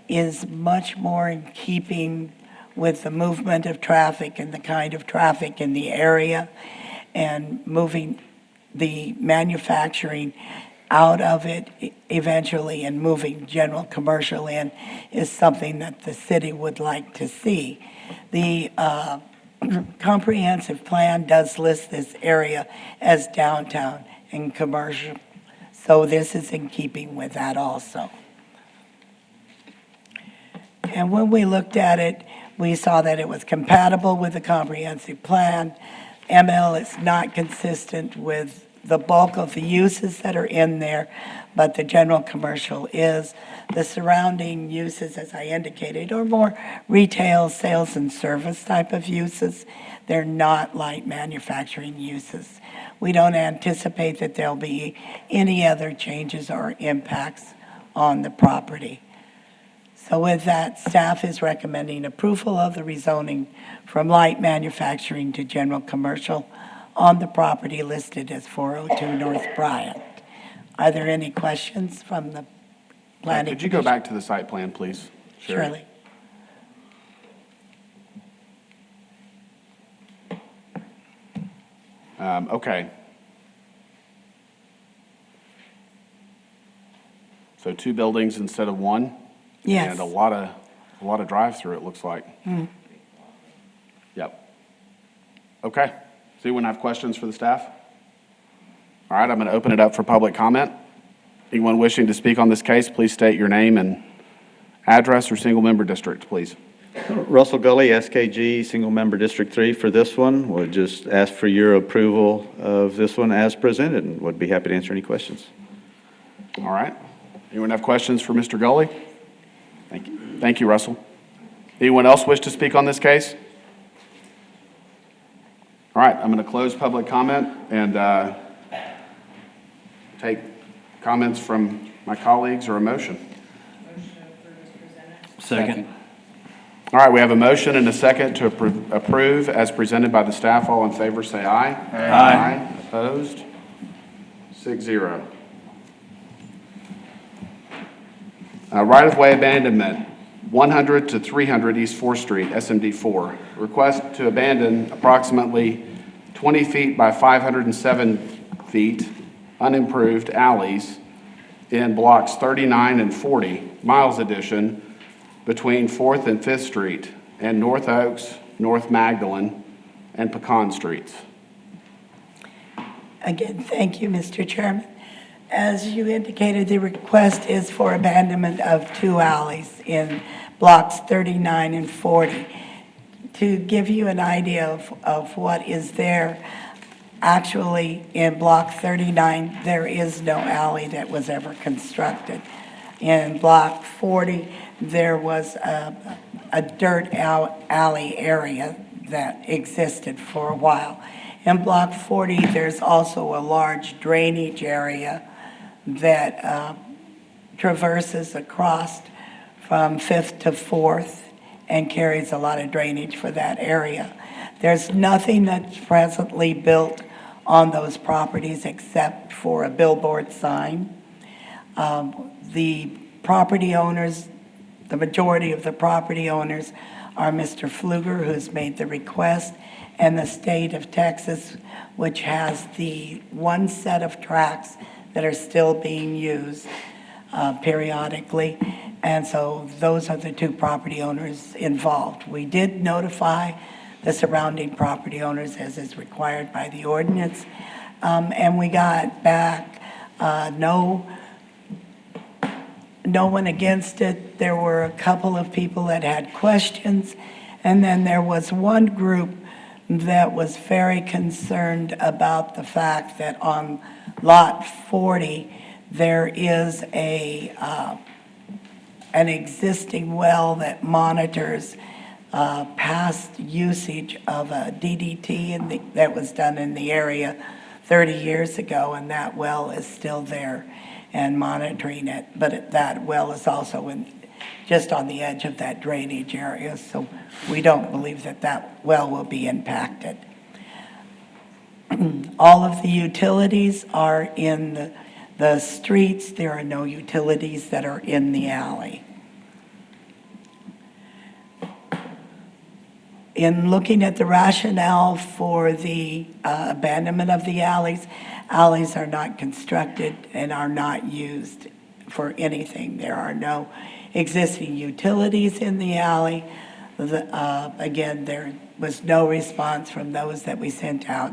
is much more in keeping with the movement of traffic and the kind of traffic in the area, and moving the manufacturing out of it eventually and moving general commercial in is something that the city would like to see. The comprehensive plan does list this area as downtown and commercial, so this is in keeping with that also. And when we looked at it, we saw that it was compatible with the comprehensive plan. ML is not consistent with the bulk of the uses that are in there, but the general commercial is. The surrounding uses, as I indicated, are more retail, sales, and service type of uses. They're not light manufacturing uses. We don't anticipate that there'll be any other changes or impacts on the property. So with that, staff is recommending approval of the rezoning from light manufacturing to general commercial on the property listed as 402 North Bryant. Are there any questions from the planning? Could you go back to the site plan, please? Sherry? Surely. Okay. So 2 buildings instead of 1? Yes. And a lot of drive-through, it looks like. Yep. Okay. Does anyone have questions for the staff? All right, I'm going to open it up for public comment. Anyone wishing to speak on this case, please state your name and address or single-member district, please. Russell Gully, SKG, Single Member District 3 for this one. Would just ask for your approval of this one as presented, and would be happy to answer any questions. All right. Anyone have questions for Mr. Gully? Thank you. Thank you, Russell. Anyone else wish to speak on this case? All right, I'm going to close public comment and take comments from my colleagues or a motion. Second. All right, we have a motion and a second to approve as presented by the staff. All in favor, say aye. Aye. Opposed? 6-0. Right-of-way abandonment, 100 to 300 East 4th Street, SMD 4. Request to abandon approximately 20 feet by 507 feet unimproved alleys in blocks 39 and 40, Miles Edition, between 4th and 5th Street, and North Oaks, North Magdalen, and Pecan Streets. Again, thank you, Mr. Chairman. As you indicated, the request is for abandonment of 2 alleys in blocks 39 and 40. To give you an idea of what is there, actually in block 39, there is no alley that was ever constructed. In block 40, there was a dirt alley area that existed for a while. In block 40, there's also a large drainage area that traverses across from 5th to 4th and carries a lot of drainage for that area. There's nothing that's presently built on those properties except for a billboard sign. The property owners, the majority of the property owners are Mr. Pfluger, who's made the request, and the state of Texas, which has the one set of tracks that are still being used periodically. And so those are the 2 property owners involved. We did notify the surrounding property owners as is required by the ordinance. And we got back no one against it. There were a couple of people that had questions. And then there was one group that was very concerned about the fact that on lot 40, there is an existing well that monitors past usage of a DDT that was done in the area 30 years ago, and that well is still there and monitoring it. But that well is also just on the edge of that drainage area, so we don't believe that that well will be impacted. All of the utilities are in the streets. There are no utilities that are in the alley. In looking at the rationale for the abandonment of the alleys, alleys are not constructed and are not used for anything. There are no existing utilities in the alley. Again, there was no response from those that we sent out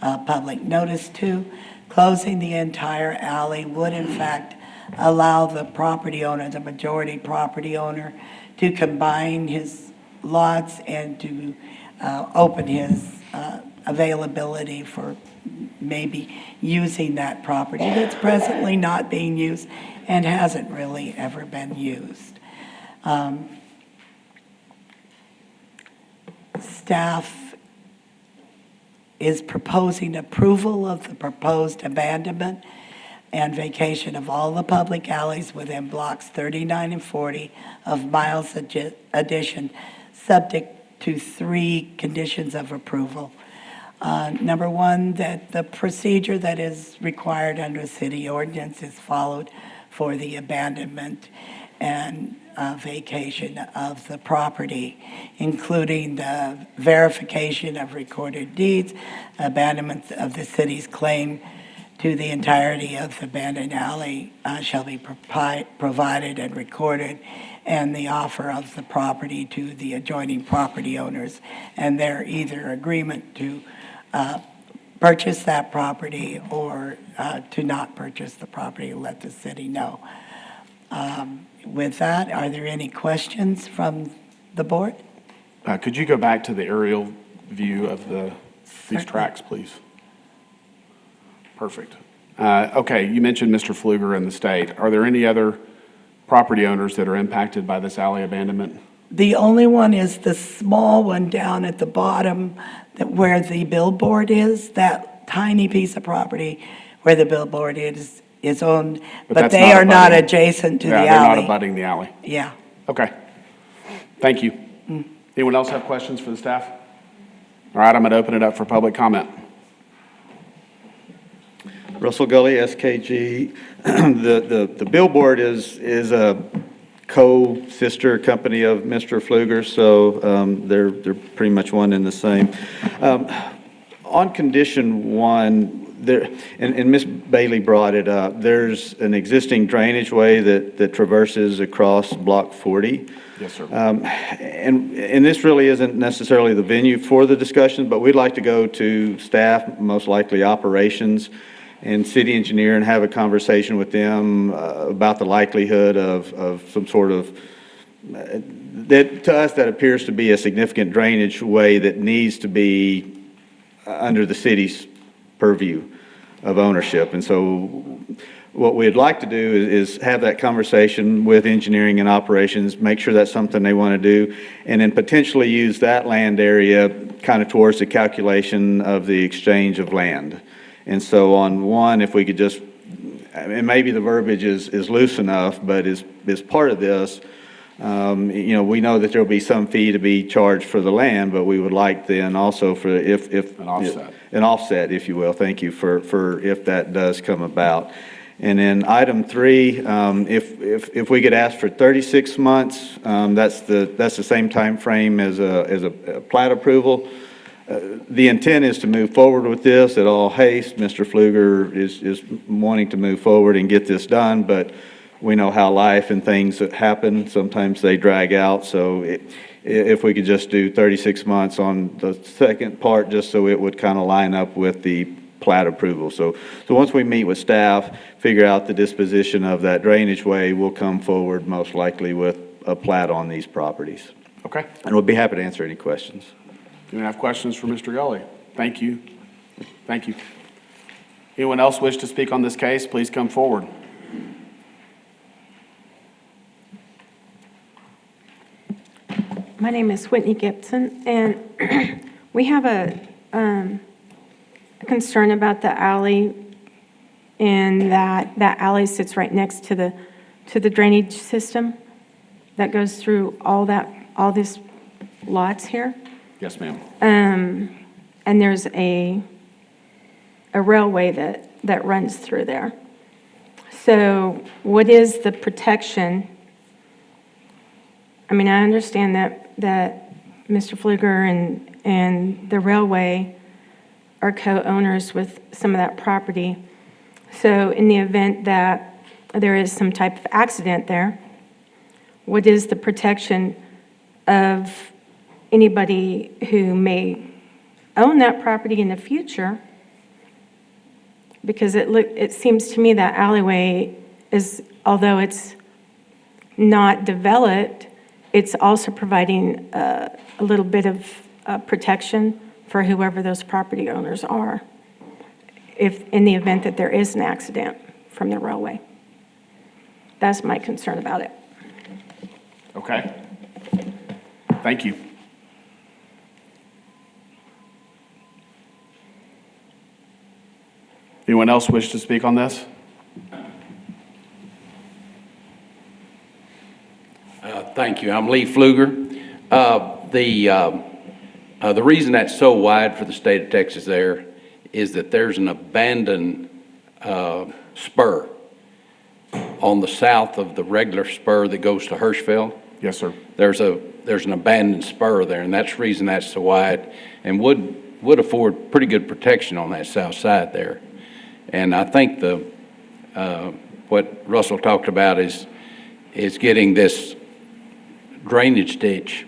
public notice to. Closing the entire alley would in fact allow the property owner, the majority property owner, to combine his lots and to open his availability for maybe using that property that's presently not being used and hasn't really ever been used. Staff is proposing approval of the proposed abandonment and vacation of all the public alleys within blocks 39 and 40 of Miles Addition, subject to 3 conditions of approval. Number 1, that the procedure that is required under city ordinance is followed for the abandonment and vacation of the property, including the verification of recorded deeds, abandonment of the city's claim to the entirety of the abandoned alley shall be provided and recorded, and the offer of the property to the adjoining property owners, and their either agreement to purchase that property or to not purchase the property, let the city know. With that, are there any questions from the board? Could you go back to the aerial view of these tracks, please? Perfect. Okay, you mentioned Mr. Pfluger and the state. Are there any other property owners that are impacted by this alley abandonment? The only one is the small one down at the bottom where the billboard is, that tiny piece of property where the billboard is owned, but that's they not are not abutting- adjacent to the Yeah, alley. they're not abutting the alley. Yeah. Okay. Thank you. Anyone else have questions for the staff? All right, I'm going to open it up for public comment. Russell Gully, SKG. The billboard is a co-sister company of Mr. Pfluger, so they're pretty much one and the same. On condition one, there, and Ms. Bailey brought it up, there's an existing drainage way that traverses across Block 40. Yes, sir. And this really isn't necessarily the venue for the discussion, but we'd like to go to staff, most likely operations, and city engineer and have a conversation with them about the likelihood of some sort of, that to us that appears to be a significant drainage way that needs to be under the city's purview of ownership. And so what we'd like to do is have that conversation with engineering and operations, make sure that's something they want to do, and then potentially use that land area kind of towards the calculation of the exchange of land. And so on one, if we could just, and maybe the verbiage is loose enough, but as part of this, you know, we know that there'll be some fee to be charged for the land, but we would like then also for if An offset. An offset, if you will. Thank you for if that does come about. And then item 3, if we could ask for 36 months, that's the same time frame as a plat approval. The intent is to move forward with this at all haste. Mr. Pfluger is wanting to move forward and get this done, but we know how life and things that happen, sometimes they drag out. So if we could just do 36 months on the second part, just so it would kind of line up with the plat approval. So once we meet with staff, figure out the disposition of that drainage way, we'll come forward most likely with a plat on these properties. Okay. And we'll be happy to answer any questions. Do we have questions for Mr. Gully? Thank you. Thank you. Anyone else wish to speak on this case, please come forward. My name is Whitney Gibson, and we have a concern about the alley, and that alley sits right next to the drainage system that goes through all these lots here. Yes, ma'am. And there's a railway that runs through there. So what is the protection? I mean, I understand that Mr. Pfluger and the railway are co-owners with some of that property. So in the event that there is some type of accident there, what is the protection of anybody who may own that property in the future? Because it seems to me that alleyway is, although it's not developed, it's also providing a little bit of protection for whoever those property owners are, if in the event that there is an accident from the railway. That's my concern about it. Okay. Thank you. Anyone else wish to speak on this? Thank you. I'm Lee Pfluger. The reason that's so wide for the state of Texas there is that there's an abandoned spur on the south of the regular spur that goes to Hirschfeld. Yes, sir. There's an abandoned spur there, and that's the reason that's so wide, and would afford pretty good protection on that south side there. And I think what Russell talked about is getting this drainage ditch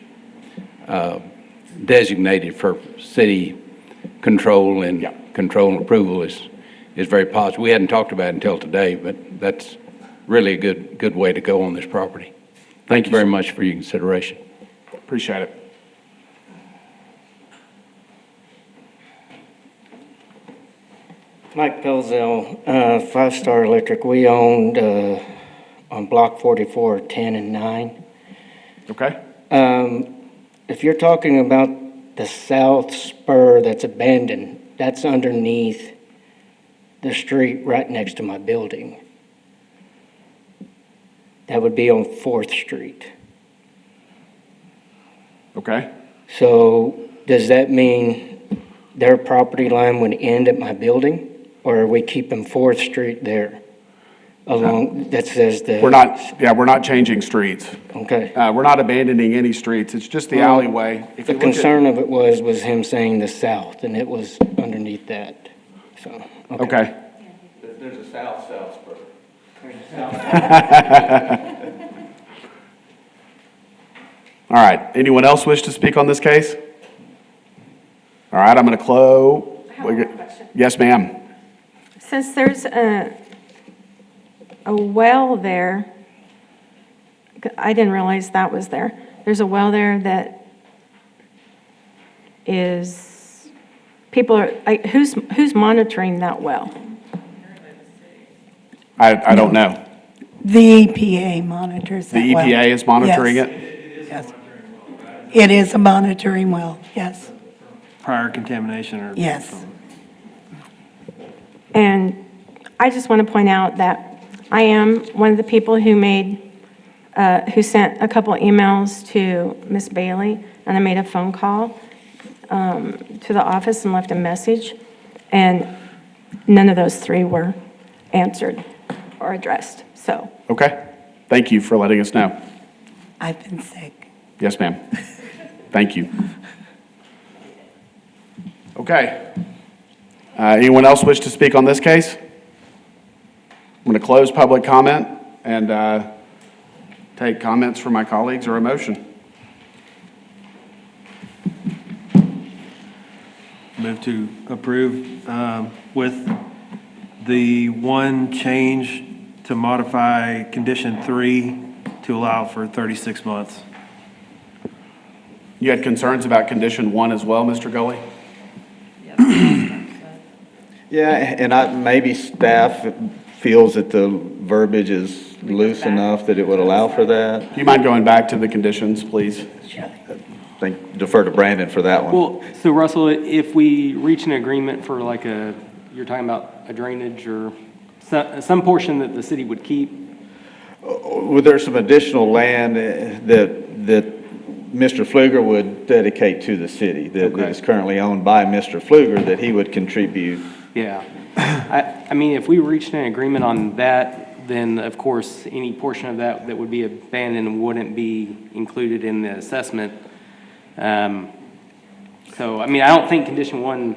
designated for city control and control and approval is very positive. We hadn't talked about it until today, but that's really a good way to go on this property. Thank you very much for your consideration. Appreciate it. Mike Pelzel, 5 Star Electric. We owned on Block 44, 10 and 9. Okay. If you're talking about the south spur that's abandoned, that's underneath the street right next to my building. That would be on 4th Street. Okay. So does that mean their property line would end at my building? Or are we keeping 4th Street there along, that says the... We're not changing streets. Okay. We're not abandoning any streets. It's just the alleyway. If The you look at- concern of it was him saying the south, and it was underneath that, so. Okay. There's a south-south spur. All right. Anyone else wish to speak on this case? All right, I'm going to close. I have one question. Yes, ma'am. Since there's a well there, I didn't realize that was there. There's a well there that is, people are, like, who's monitoring that well? I don't know. The EPA monitors that The well. EPA is monitoring Yes. it? Yes. It is a monitoring well, yes, Prior contamination or? yes. And I just want to point out that I am one of the people who who sent a couple emails to Miss Bailey, and I made a phone call to the office and left a message, and none of those 3 were answered or addressed, so. Okay. Thank you for letting us know. I've been sick. Yes, ma'am. Thank you. Okay. Anyone else wish to speak on this case? I'm going to close public comment and take comments from my colleagues or a motion. Move to approve with the one change to modify condition 3 to allow for 36 months. You had concerns about condition 1 as well, Mr. Gully? Yeah, and maybe staff feels that the verbiage is loose enough that it would allow for that. Do you mind going back to the conditions, please? Defer to Brandon for that one. Well, so Russell, if we reach an agreement for like you're talking about a drainage or some portion that the city would keep? Well, there's some additional land that Mr. Pfluger would dedicate to the city, that is currently owned by Mr. Pfluger, that he would contribute. Yeah. I mean, if we reached an agreement on that, then of course, any portion of that that would be abandoned wouldn't be included in the assessment. So, I mean, I don't think condition 1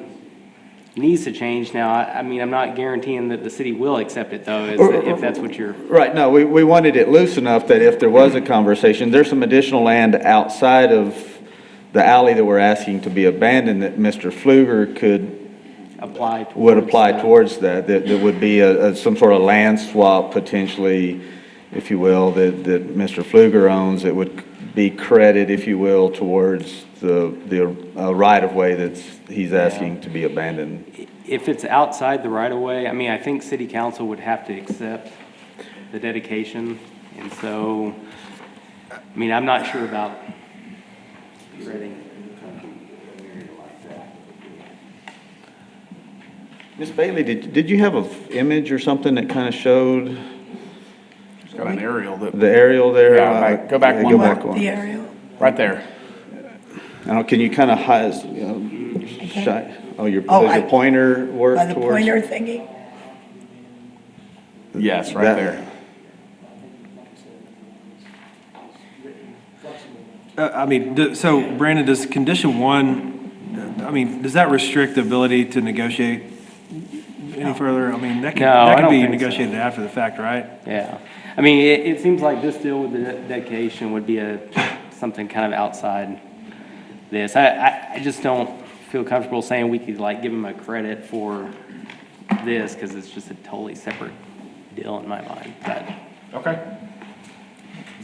needs to change now. I mean, I'm not guaranteeing that the city will accept it though, if that's what you're. Right, no, we wanted it loose enough that if there was a conversation, there's some additional land outside of the alley that we're asking to be abandoned that Mr. Pfluger would apply towards that. There would be some sort of land swap potentially, if you will, that Mr. Pfluger owns. It would be credit, if you will, towards the right-of-way that he's asking to be abandoned. If it's outside the right-of-way, I mean, I think city council would have to accept the dedication. And so, I mean, I'm not sure about Reading. Ms. Bailey, did you have an image or something that kind of showed? It's got an aerial. The aerial there? Yeah, go back one more. The aerial. Right there. Now, can you kind of hide, there's a pointer work By the towards? pointer thingy? Yes, right there. I mean, so Brandon, does condition 1, I mean, does that restrict the ability to negotiate any further? I mean, that No, I could don't be think so. negotiated after the fact, right? Yeah. I mean, it seems like this deal with the dedication would be something kind of outside this. I just don't feel comfortable saying we could like give them a credit for this because it's just a totally separate deal in my mind, but. Okay.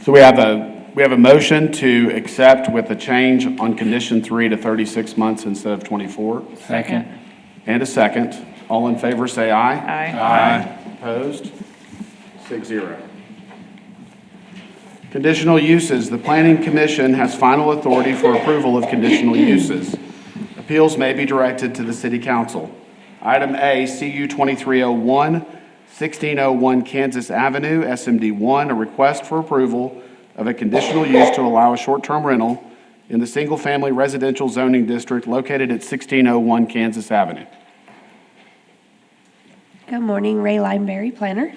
So we have a motion to accept with a change on condition 3 to 36 months instead of 24. Second. And a second. All in favor, say aye. Aye. Opposed? 6-0. Conditional uses. The Planning Commission has final authority for approval of conditional uses. Appeals may be directed to the City Council. Item A, CU 2301, 1601 Kansas Avenue, SMD 1, a request for approval of a conditional use to allow a short-term rental in the single-family residential zoning district located at 1601 Kansas Avenue. Good morning, Ray Lineberry, planner.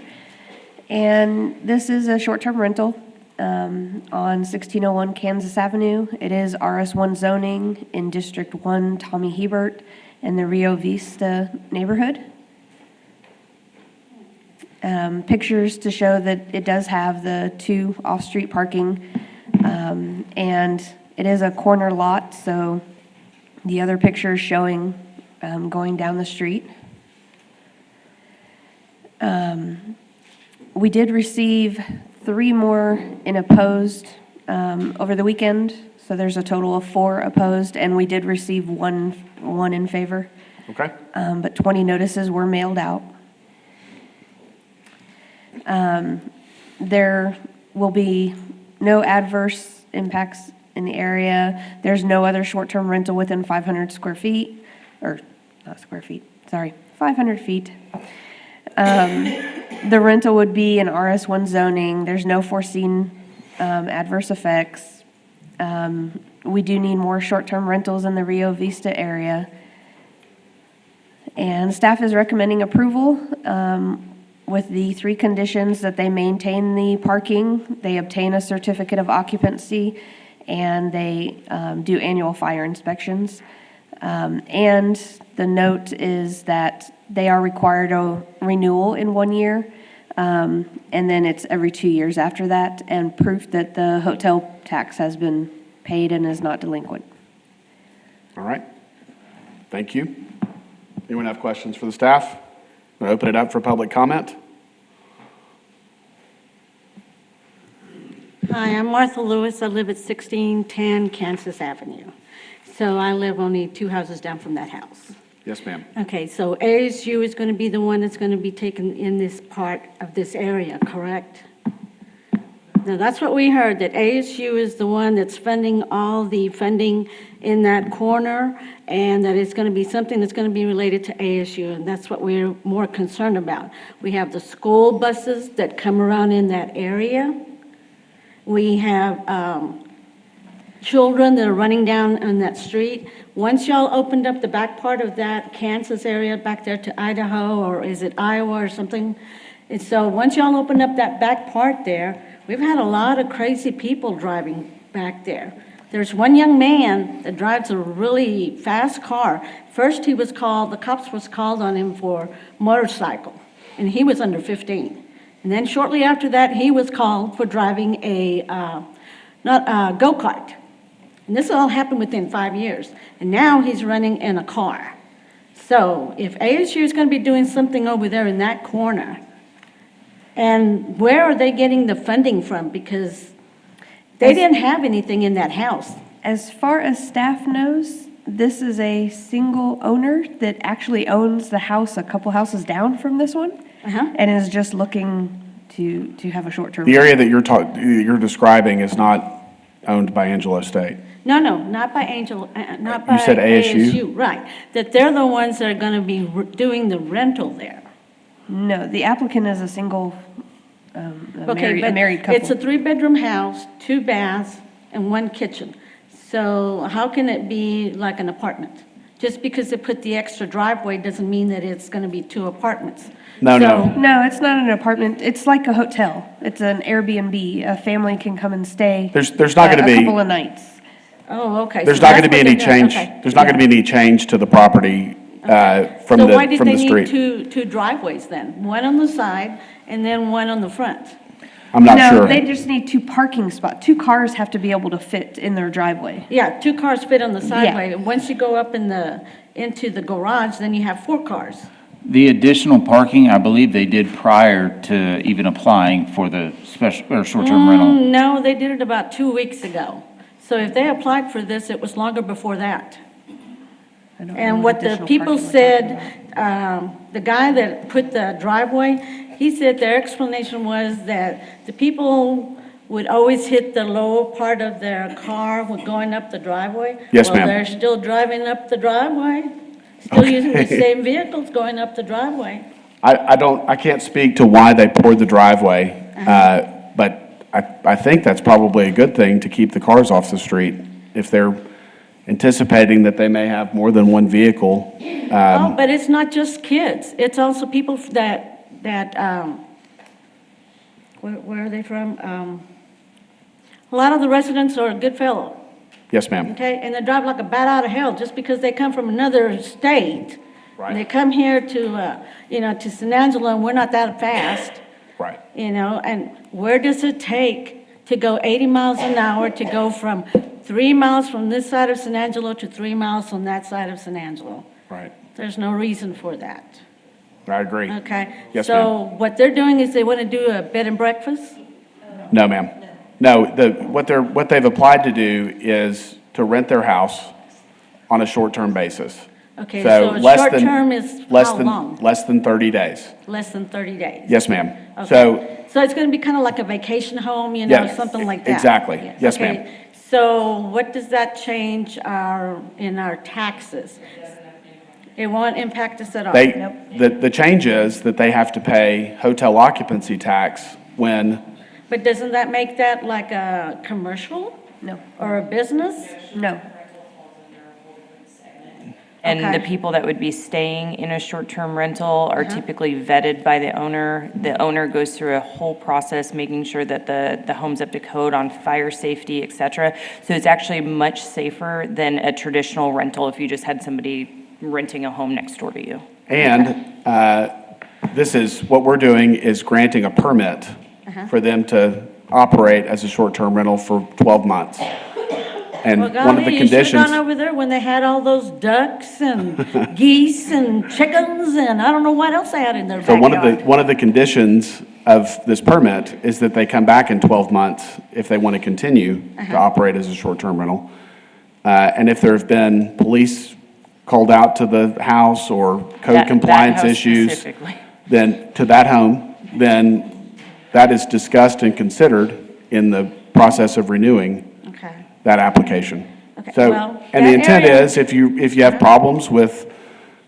And this is a short-term rental on 1601 Kansas Avenue. It is RS1 zoning in District 1, Tommy Hebert, in the Rio Vista neighborhood. Pictures to show that it does have the 2 off-street parking, and it is a corner lot, so the other picture is showing going down the street. We did receive 3 more in opposed over the weekend, so there's a total of 4 opposed, and we did receive one in favor. Okay. But 20 notices were mailed out. There will be no adverse impacts in the area. There's no other short-term rental within 500 square feet, or not square feet, sorry, 500 feet. The rental would be in RS1 zoning. There's no foreseen adverse effects. We do need more short-term rentals in the Rio Vista area. And staff is recommending approval with the 3 conditions: that they maintain the parking, they obtain a certificate of occupancy, and they do annual fire inspections. And the note is that they are required a renewal in 1 year, and then it's every 2 years after that, and proof that the hotel tax has been paid and is not delinquent. All right. Thank you. Anyone have questions for the staff? I'm going to open it up for public comment. Hi, I'm Martha Lewis. I live at 1610 Kansas Avenue. So I live only 2 houses down from that house. Yes, ma'am. Okay, so ASU is going to be the one that's going to be taken in this part of this area, correct? Now, that's what we heard, that ASU is the one that's funding all the funding in that corner, and that it's going to be something that's going to be related to ASU, and that's what we're more concerned about. We have the school buses that come around in that area. We have children that are running down on that street. Once y'all opened up the back part of that Kansas area back there to Idaho, or is it Iowa or something? And so once y'all opened up that back part there, we've had a lot of crazy people driving back there. There's one young man that drives a really fast car. First he was called, the cops was called on him for motorcycle, and he was under 15. And then shortly after that, he was called for driving a go-kart. And this all happened within 5 years. And now he's running in a car. So if ASU is going to be doing something over there in that corner, and where are they getting the funding from? Because they didn't have anything in that house. As far as staff knows, this is a single owner that actually owns the house a couple houses down from this one, and is just looking to have a short-term. The area that you're describing is not owned by Angelo Estate. No, not by Angel, not by You said ASU? Right, that they're the ones that are going to be doing the rental there. No, the applicant is a single, Okay, a married but couple. it's a 3-bedroom house, 2 baths, and 1 kitchen. So how can it be like an apartment? Just because they put the extra driveway doesn't mean that it's going to be 2 apartments. No. No, it's not an apartment. It's like a hotel. It's an Airbnb. A family can come and stay. There's not going to be a couple of nights. Oh, okay. There's So not that's going to be what any they're doing. change. Okay. There's not going to be any change to the property from So the, why did from they the need street. two driveways then? One on the side and then one on the front? I'm not No, sure. they just need two parking spots. Two cars have to be able to fit in their driveway. Yeah, two cars fit on the sideway. And once you go up into the garage, then you have four cars. The additional parking, I believe they did prior to even applying for the special, or short-term rental. No, they did it about 2 weeks ago. So if they applied for this, it was longer before that. And what the people said, the guy that put the driveway, he said their explanation was that the people would always hit the lower part of their car when going up the driveway. Yes, ma'am. Well, they're still driving up the driveway, still using the Okay. same vehicles going up the driveway. I can't speak to why they poured the driveway, but I think that's probably a good thing to keep the cars off the street. If they're anticipating that they may have more than one vehicle. Oh, but it's not just kids. It's also people that where are they from? A lot of the residents are good fellow, Yes, ma'am. okay? And they drive like a bat out of hell just because they come from another state. Right. And they come here to San Angelo, and we're not that fast. Right. And where does it take to go 80 miles an hour to go from 3 miles from this side of San Angelo to 3 miles on that side of San Angelo? Right. There's no reason for that, I agree. okay? Yes, So what they're doing is they want to do a bed and breakfast? No, ma'am. No, what they've applied to do is to rent their house on a short-term basis. Okay, so a less short than- term is less how than- long? Less than 30 days. Less than 30 days? Yes, ma'am. Okay. So it's going to be kind of like a vacation home, Yeah, something like that? exactly. Yes, Okay, ma'am. so what does that change in our taxes? It won't impact us at all? The change is that they have to pay hotel occupancy tax when, But doesn't that make that like a commercial? No. Or a business? No. And Okay. the people that would be staying in a short-term rental are typically vetted by the owner. The owner goes through a whole process, making sure that the home's up to code on fire safety, et cetera. So it's actually much safer than a traditional rental if you just had somebody renting a home next door to you. and what we're doing is granting a permit for them to operate as a short-term rental for 12 months. And Well, one of the golly, you should have conditions. gone over there when they had all those ducks and geese and chickens and I don't know what else they had in their So backyard. one of the conditions of this permit is that they come back in 12 months if they want to continue to operate as a short-term rental. And if there have been police called out to the house or code That compliance house issues, specifically. then, to that home, then that is discussed and considered in the process of renewing Okay. that application. Okay, So, well, and the that intent area- is, if you have problems with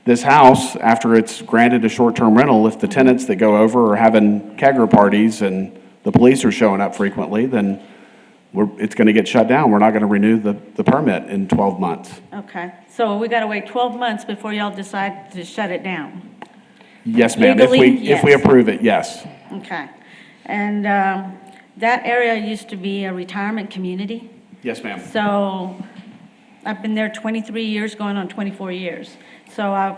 this house after it's granted a short-term rental, if the tenants that go over are having kegger parties and the police are showing up frequently, then it's gonna get shut down. We're not gonna renew the permit in 12 months. Okay, so we gotta wait 12 months before y'all decide to shut it down? Yes, ma'am. If Legally, we yes. approve it, yes. Okay. And that area used to be a retirement community, Yes, ma'am. so I've been there 23 years, going on 24 years. So I've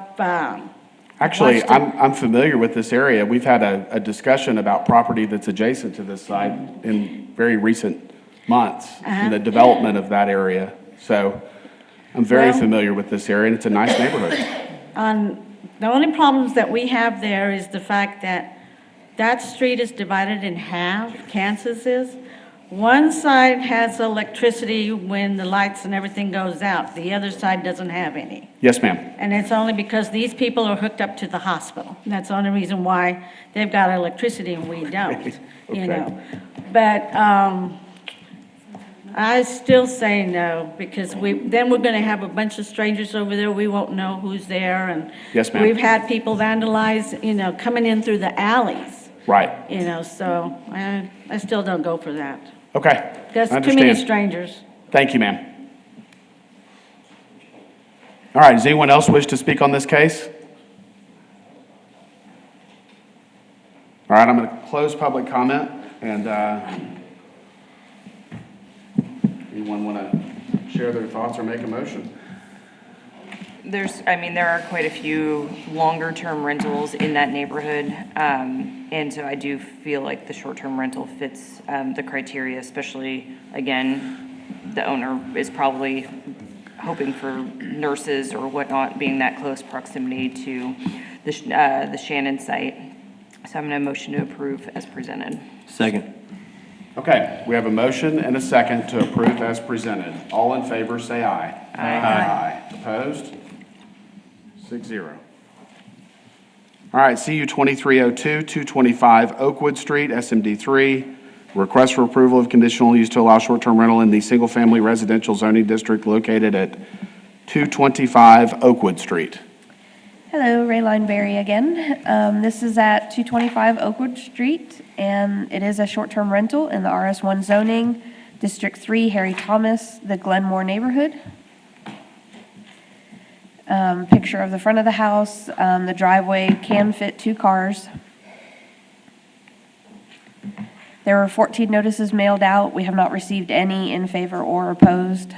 Actually, watched it. I'm familiar with this area. We've had a discussion about property that's adjacent to this site in very recent months, in the development of that area. So I'm very Well- familiar with this area, and it's a nice neighborhood. The only problems that we have there is the fact that that street is divided in half, Kansas is. One side has electricity when the lights and everything goes out. The other side doesn't have any. Yes, ma'am. And it's only because these people are hooked up to the hospital. That's the only reason why they've got electricity and we don't, you know. But I still say no, because then we're gonna have a bunch of strangers over there, we won't know who's there, and Yes, ma'am. we've had people vandalize, coming in through the alleys, Right. so I still don't go for that. Okay. That's I too many understand. strangers. Thank you, ma'am. All right, does anyone else wish to speak on this case? All right, I'm going to close public comment, and anyone want to share their thoughts or make a motion? There are quite a few longer-term rentals in that neighborhood. And so I do feel like the short-term rental fits the criteria, especially, again, the owner is probably hoping for nurses or whatnot, being that close proximity to the Shannon site. So I'm going to motion to approve as presented. Second. Okay, we have a motion and a second to approve as presented. All in favor, say aye. Aye. Opposed? 6-0. All right, CU 2302, 225 Oakwood Street, SMD 3. Request for approval of conditional use to allow short-term rental in the single-family residential zoning district located at 225 Oakwood Street. Hello, Rayline Berry again. This is at 225 Oakwood Street, and it is a short-term rental in the RS1 zoning, District 3, Harry Thomas, the Glenmore neighborhood. Picture of the front of the house. The driveway can fit 2 cars. There were 14 notices mailed out. We have not received any in favor or opposed.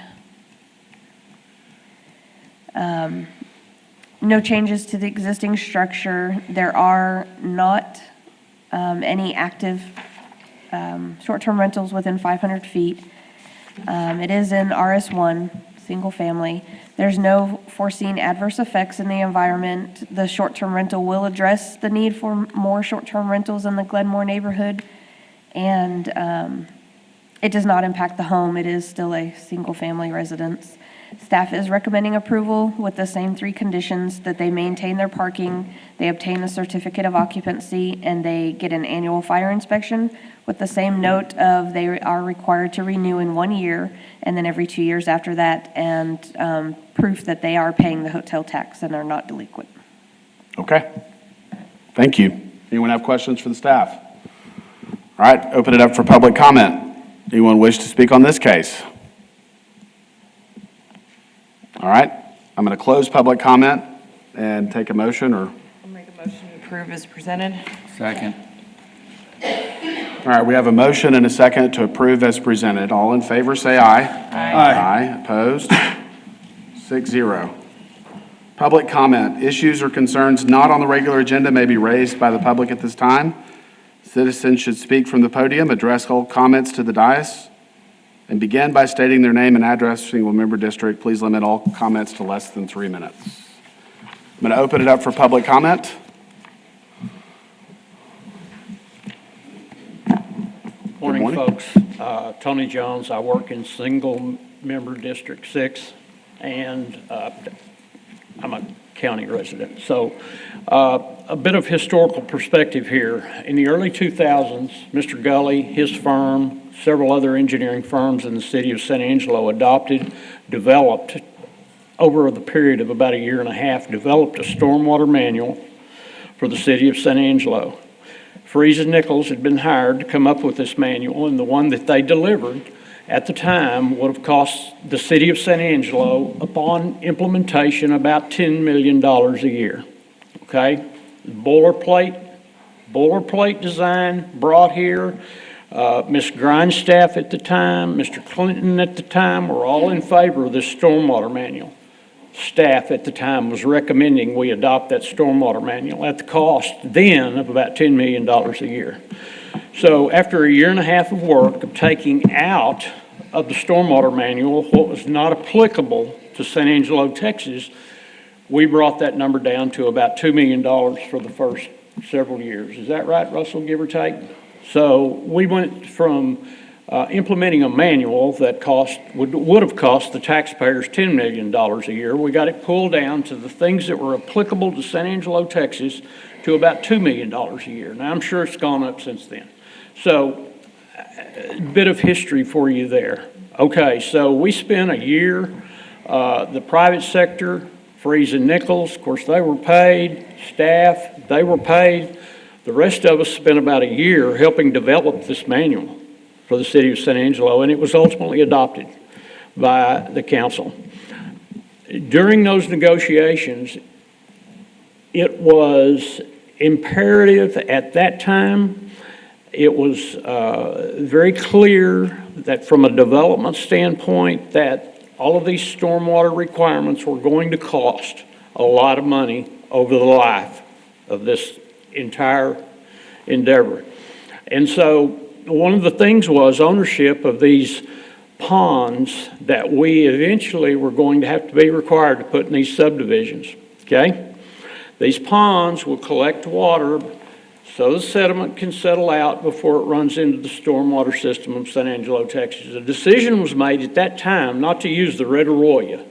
No changes to the existing structure. There are not any active short-term rentals within 500 feet. It is in RS1, single family. There's no foreseen adverse effects in the environment. The short-term rental will address the need for more short-term rentals in the Glenmore neighborhood. And it does not impact the home. It is still a single-family residence. Staff is recommending approval with the same 3 conditions: that they maintain their parking, they obtain a certificate of occupancy, and they get an annual fire inspection, with the same note of they are required to renew in 1 year and then every 2 years after that, and proof that they are paying the hotel tax and are not delinquent. Okay. Thank you. Anyone have questions for the staff? All right, open it up for public comment. Anyone wish to speak on this case? All right, I'm going to close public comment and take a motion, or? I'll make a motion to approve as presented. Second. All right, we have a motion and a second to approve as presented. All in favor, say aye. Aye. Opposed? 6-0. Public comment. Issues or concerns not on the regular agenda may be raised by the public at this time. Citizens should speak from the podium, address all comments to the dais, and begin by stating their name and address, single member district. Please limit all comments to less than 3 minutes. I'm going to open it up for public comment. Morning, folks. Tony Jones. I work in single member District 6, and I'm a county resident. So a bit of historical perspective here. In the early 2000s, Mr. Gully, his firm, several other engineering firms in the city of San Angelo developed, over the period of about 1.5 years, developed a stormwater manual for the city of San Angelo. Freese and Nichols had been hired to come up with this manual, and the one that they delivered at the time would have cost the city of San Angelo, upon implementation, about $10 million a year. Okay? Boilerplate design brought here. Ms. Grindstaff at the time, Mr. Clinton at the time were all in favor of this stormwater manual. Staff at the time was recommending we adopt that stormwater manual at the cost then of about $10 million a year. So after 1.5 years of work of taking out of the stormwater manual what was not applicable to San Angelo, Texas, we brought that number down to about $2 million for the first several years. Is that right, Russell, give or take? So we went from implementing a manual that would have cost the taxpayers $10 million a year. We got it pulled down to the things that were applicable to San Angelo, Texas, to about $2 million a year. Now, I'm sure it's gone up since then. So a bit of history for you there. Okay, so we spent 1 year, the private sector, Freese and Nichols, of course, they were paid, staff, they were paid. The rest of us spent about 1 year helping develop this manual for the city of San Angelo, and it was ultimately adopted by the council. During those negotiations, it was imperative at that time, it was very clear that from a development standpoint that all of these stormwater requirements were going to cost a lot of money over the life of this entire endeavor. And so one of the things was ownership of these ponds that we eventually were going to have to be required to put in these subdivisions, okay? These ponds will collect water so the sediment can settle out before it runs into the stormwater system of San Angelo, Texas. A decision was made at that time not to use the Red Arroyo.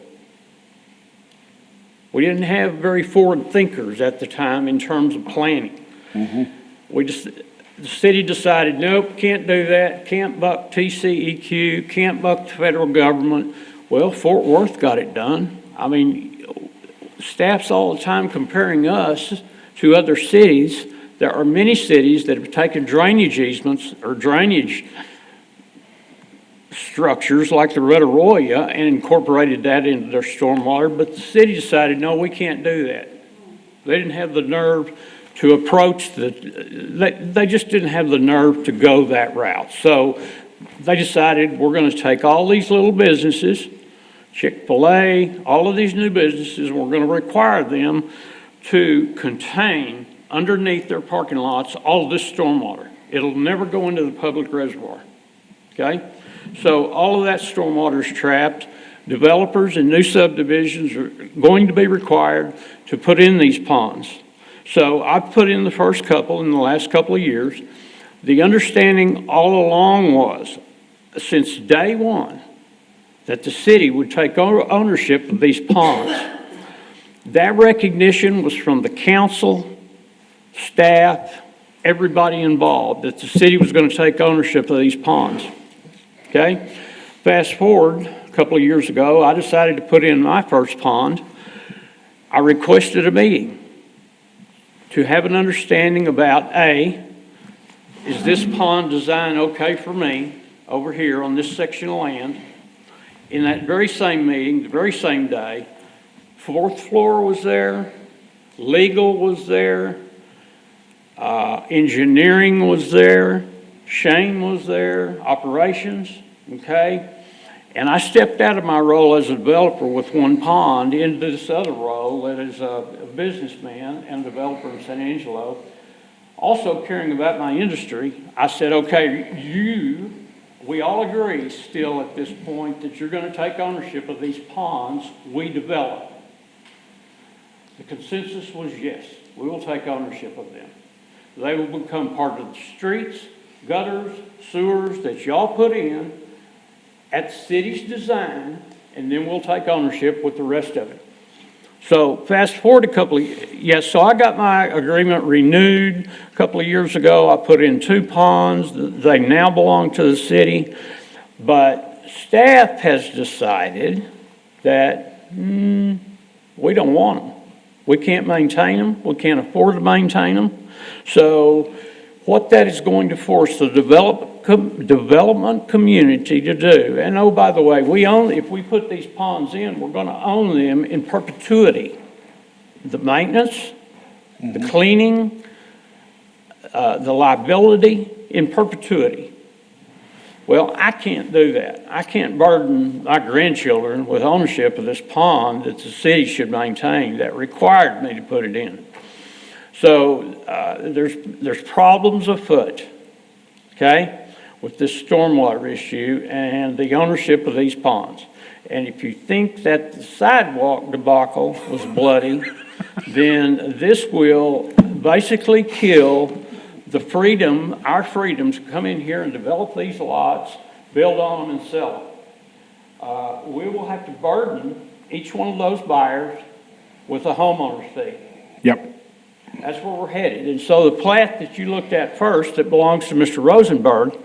We didn't have very forward thinkers at the time in terms of planning. The city decided, nope, can't do that, can't buck TCEQ, can't buck the federal government. Well, Fort Worth got it done. I mean, staff's all the time comparing us to other cities. There are many cities that have taken drainage easements or drainage structures like the Red Arroyo and incorporated that into their stormwater, but the city decided, no, we can't do that. They didn't have the nerve to approach they just didn't have the nerve to go that route. So they decided we're going to take all these little businesses, Chick-fil-A, all of these new businesses, and we're going to require them to contain underneath their parking lots all of this stormwater. It'll never go into the public reservoir, okay? So all of that stormwater is trapped. Developers and new subdivisions are going to be required to put in these ponds. So I've put in the first couple in the last couple of years. The understanding all along was, since day one, that the city would take ownership of these ponds. That recognition was from the council, staff, everybody involved, that the city was going to take ownership of these ponds. Okay? Fast forward a couple of years ago, I decided to put in my first pond. I requested a meeting to have an understanding about, A, is this pond design okay for me over here on this section of land? In that very same meeting, the very same day, fourth floor was there, legal was there, engineering was there, Shane was there, operations, okay? And I stepped out of my role as a developer with one pond into this other role that is a businessman and developer in San Angelo. Also caring about my industry, I said, okay, we all agree still at this point that you're going to take ownership of these ponds we develop. The consensus was yes, we will take ownership of them. They will become part of the streets, gutters, sewers that y'all put in at the city's design, and then we'll take ownership with the rest of it. So fast forward a couple of, so I got my agreement renewed a couple of years ago. I put in 2 ponds. They now belong to the city, but staff has decided that we don't want them. We can't maintain them. We can't afford to maintain them. So what that is going to force the development community to do, and oh, by the way, if we put these ponds in, we're going to own them in perpetuity. The maintenance, the cleaning, the liability in perpetuity. Well, I can't do that. I can't burden my grandchildren with ownership of this pond that the city should maintain that required me to put it in. So there's problems afoot, okay, with this stormwater issue and the ownership of these ponds. And if you think that the sidewalk debacle was bloody, then this will basically kill the freedom, our freedoms to come in here and develop these lots, build on them and sell them. We will have to burden each one of those buyers with a homeowner's fee. Yep. That's where we're headed. And so the plat that you looked at first that belongs to Mr. Rosenberg,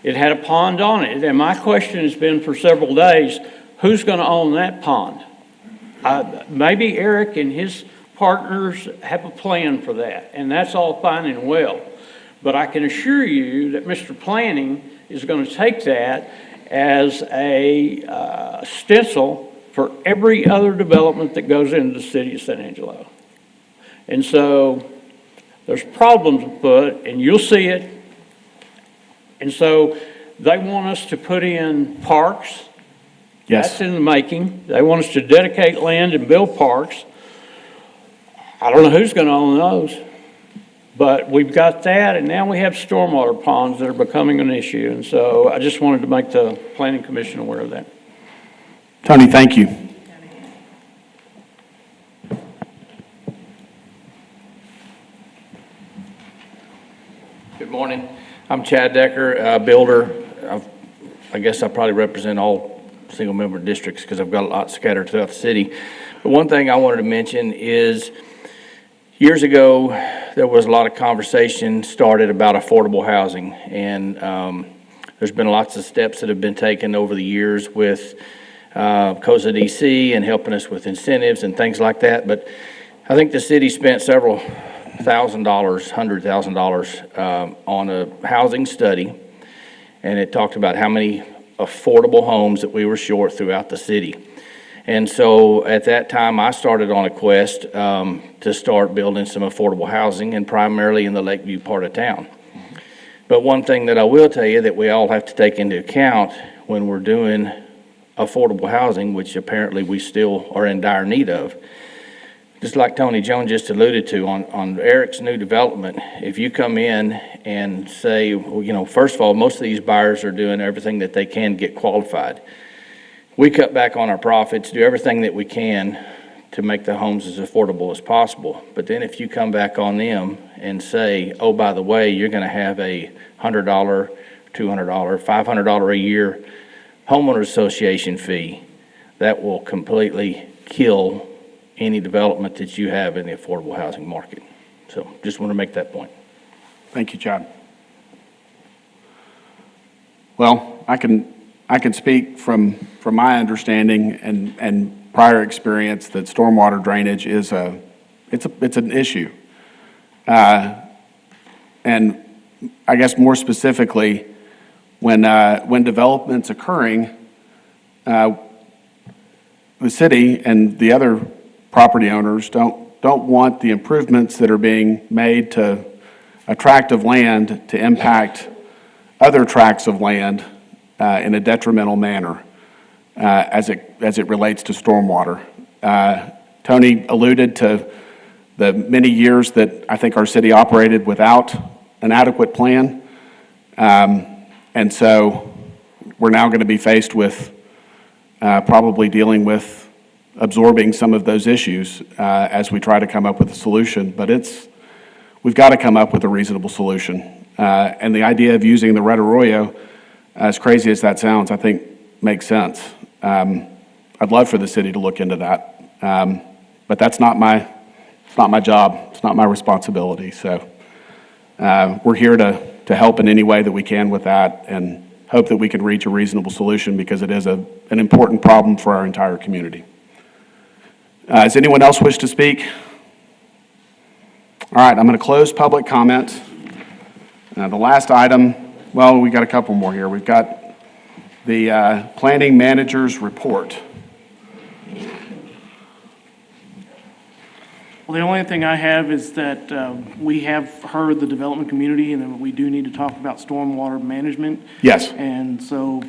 it had a pond on it. And my question has been for several days, who's going to own that pond? Maybe Eric and his partners have a plan for that, and that's all fine and well. But I can assure you that Mr. Planning is going to take that as a stencil for every other development that goes into the city of San Angelo. And so there's problems afoot, and you'll see it. And so they want us to put in parks Yes. That's in the making. They want us to dedicate land and build parks. I don't know who's going to own those. But we've got that, and now we have stormwater ponds that are becoming an issue. And so I just wanted to make the Planning Commission aware of that. Tony, thank you. Good morning. I'm Chad Decker, builder. I guess I probably represent all single-member districts because I've got a lot scattered throughout the city. But one thing I wanted to mention is years ago, there was a lot of conversation started about affordable housing. And there's been lots of steps that have been taken over the years with COSA DC and helping us with incentives and things like that. But I think the city spent several $100,000 on a housing study, and it talked about how many affordable homes that we were short throughout the city. And so at that time, I started on a quest to start building some affordable housing, and primarily in the Lakeview part of town. But one thing that I will tell you that we all have to take into account when we're doing affordable housing, which apparently we still are in dire need of, just like Tony Jones just alluded to, on Eric's new development, if you come in and say, well, you know, first of all, most of these buyers are doing everything that they can to get qualified. We cut back on our profits, do everything that we can to make the homes as affordable as possible. But then if you come back on them and say, oh, by the way, you're going to have a $100, $200, $500 a year homeowners association fee, that will completely kill any development that you have in the affordable housing market. So just want to make that point. Thank you, Chad. Well, I can speak from my understanding and prior experience that stormwater drainage is it's an issue. And I guess more specifically, when development's occurring, the city and the other property owners don't want the improvements that are being made to a tract of land to impact other tracts of land in a detrimental manner as it relates to stormwater. Tony alluded to the many years that I think our city operated without an adequate plan. And so we're now going to be faced with probably dealing with absorbing some of those issues as we try to come up with a solution. But we've got to come up with a reasonable solution. And the idea of using the Red Arroyo, as crazy as that sounds, I think makes sense. I'd love for the city to look into that. But that's not my job. It's not my responsibility. So we're here to help in any way that we can with that and hope that we can reach a reasonable solution because it is an important problem for our entire community. Does anyone else wish to speak? All right, I'm going to close public comment. The last item, well, we got a couple more here. We've got the planning manager's report. Well, the only thing I have is that we have heard the development community and that we do need to talk about stormwater management. Yes. And so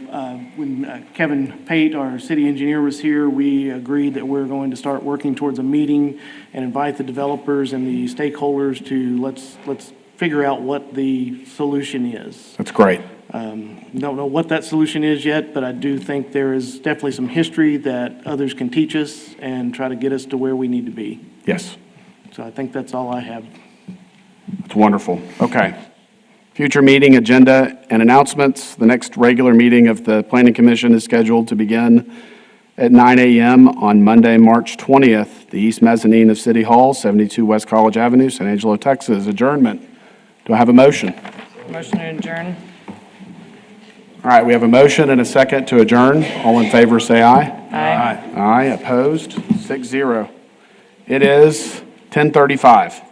when Kevin Pate, our city engineer, was here, we agreed that we're going to start working towards a meeting and invite the developers and the stakeholders to let's figure out what the solution is. That's great. Don't know what that solution is yet, but I do think there is definitely some history that others can teach us and try to get us to where we need to be. Yes. So I think that's all I have. That's wonderful. Okay. Future meeting agenda and announcements. The next regular meeting of the Planning Commission is scheduled to begin at 9 a.m. on Monday, March 20th, the East Mezzanine of City Hall, 72 West College Avenue, San Angelo, Texas. Adjournment. Do I have a motion? Motion to adjourn. All right, we have a motion and a second to adjourn. All in favor, say aye. Aye. Aye. Opposed? 6-0. It is 10:35.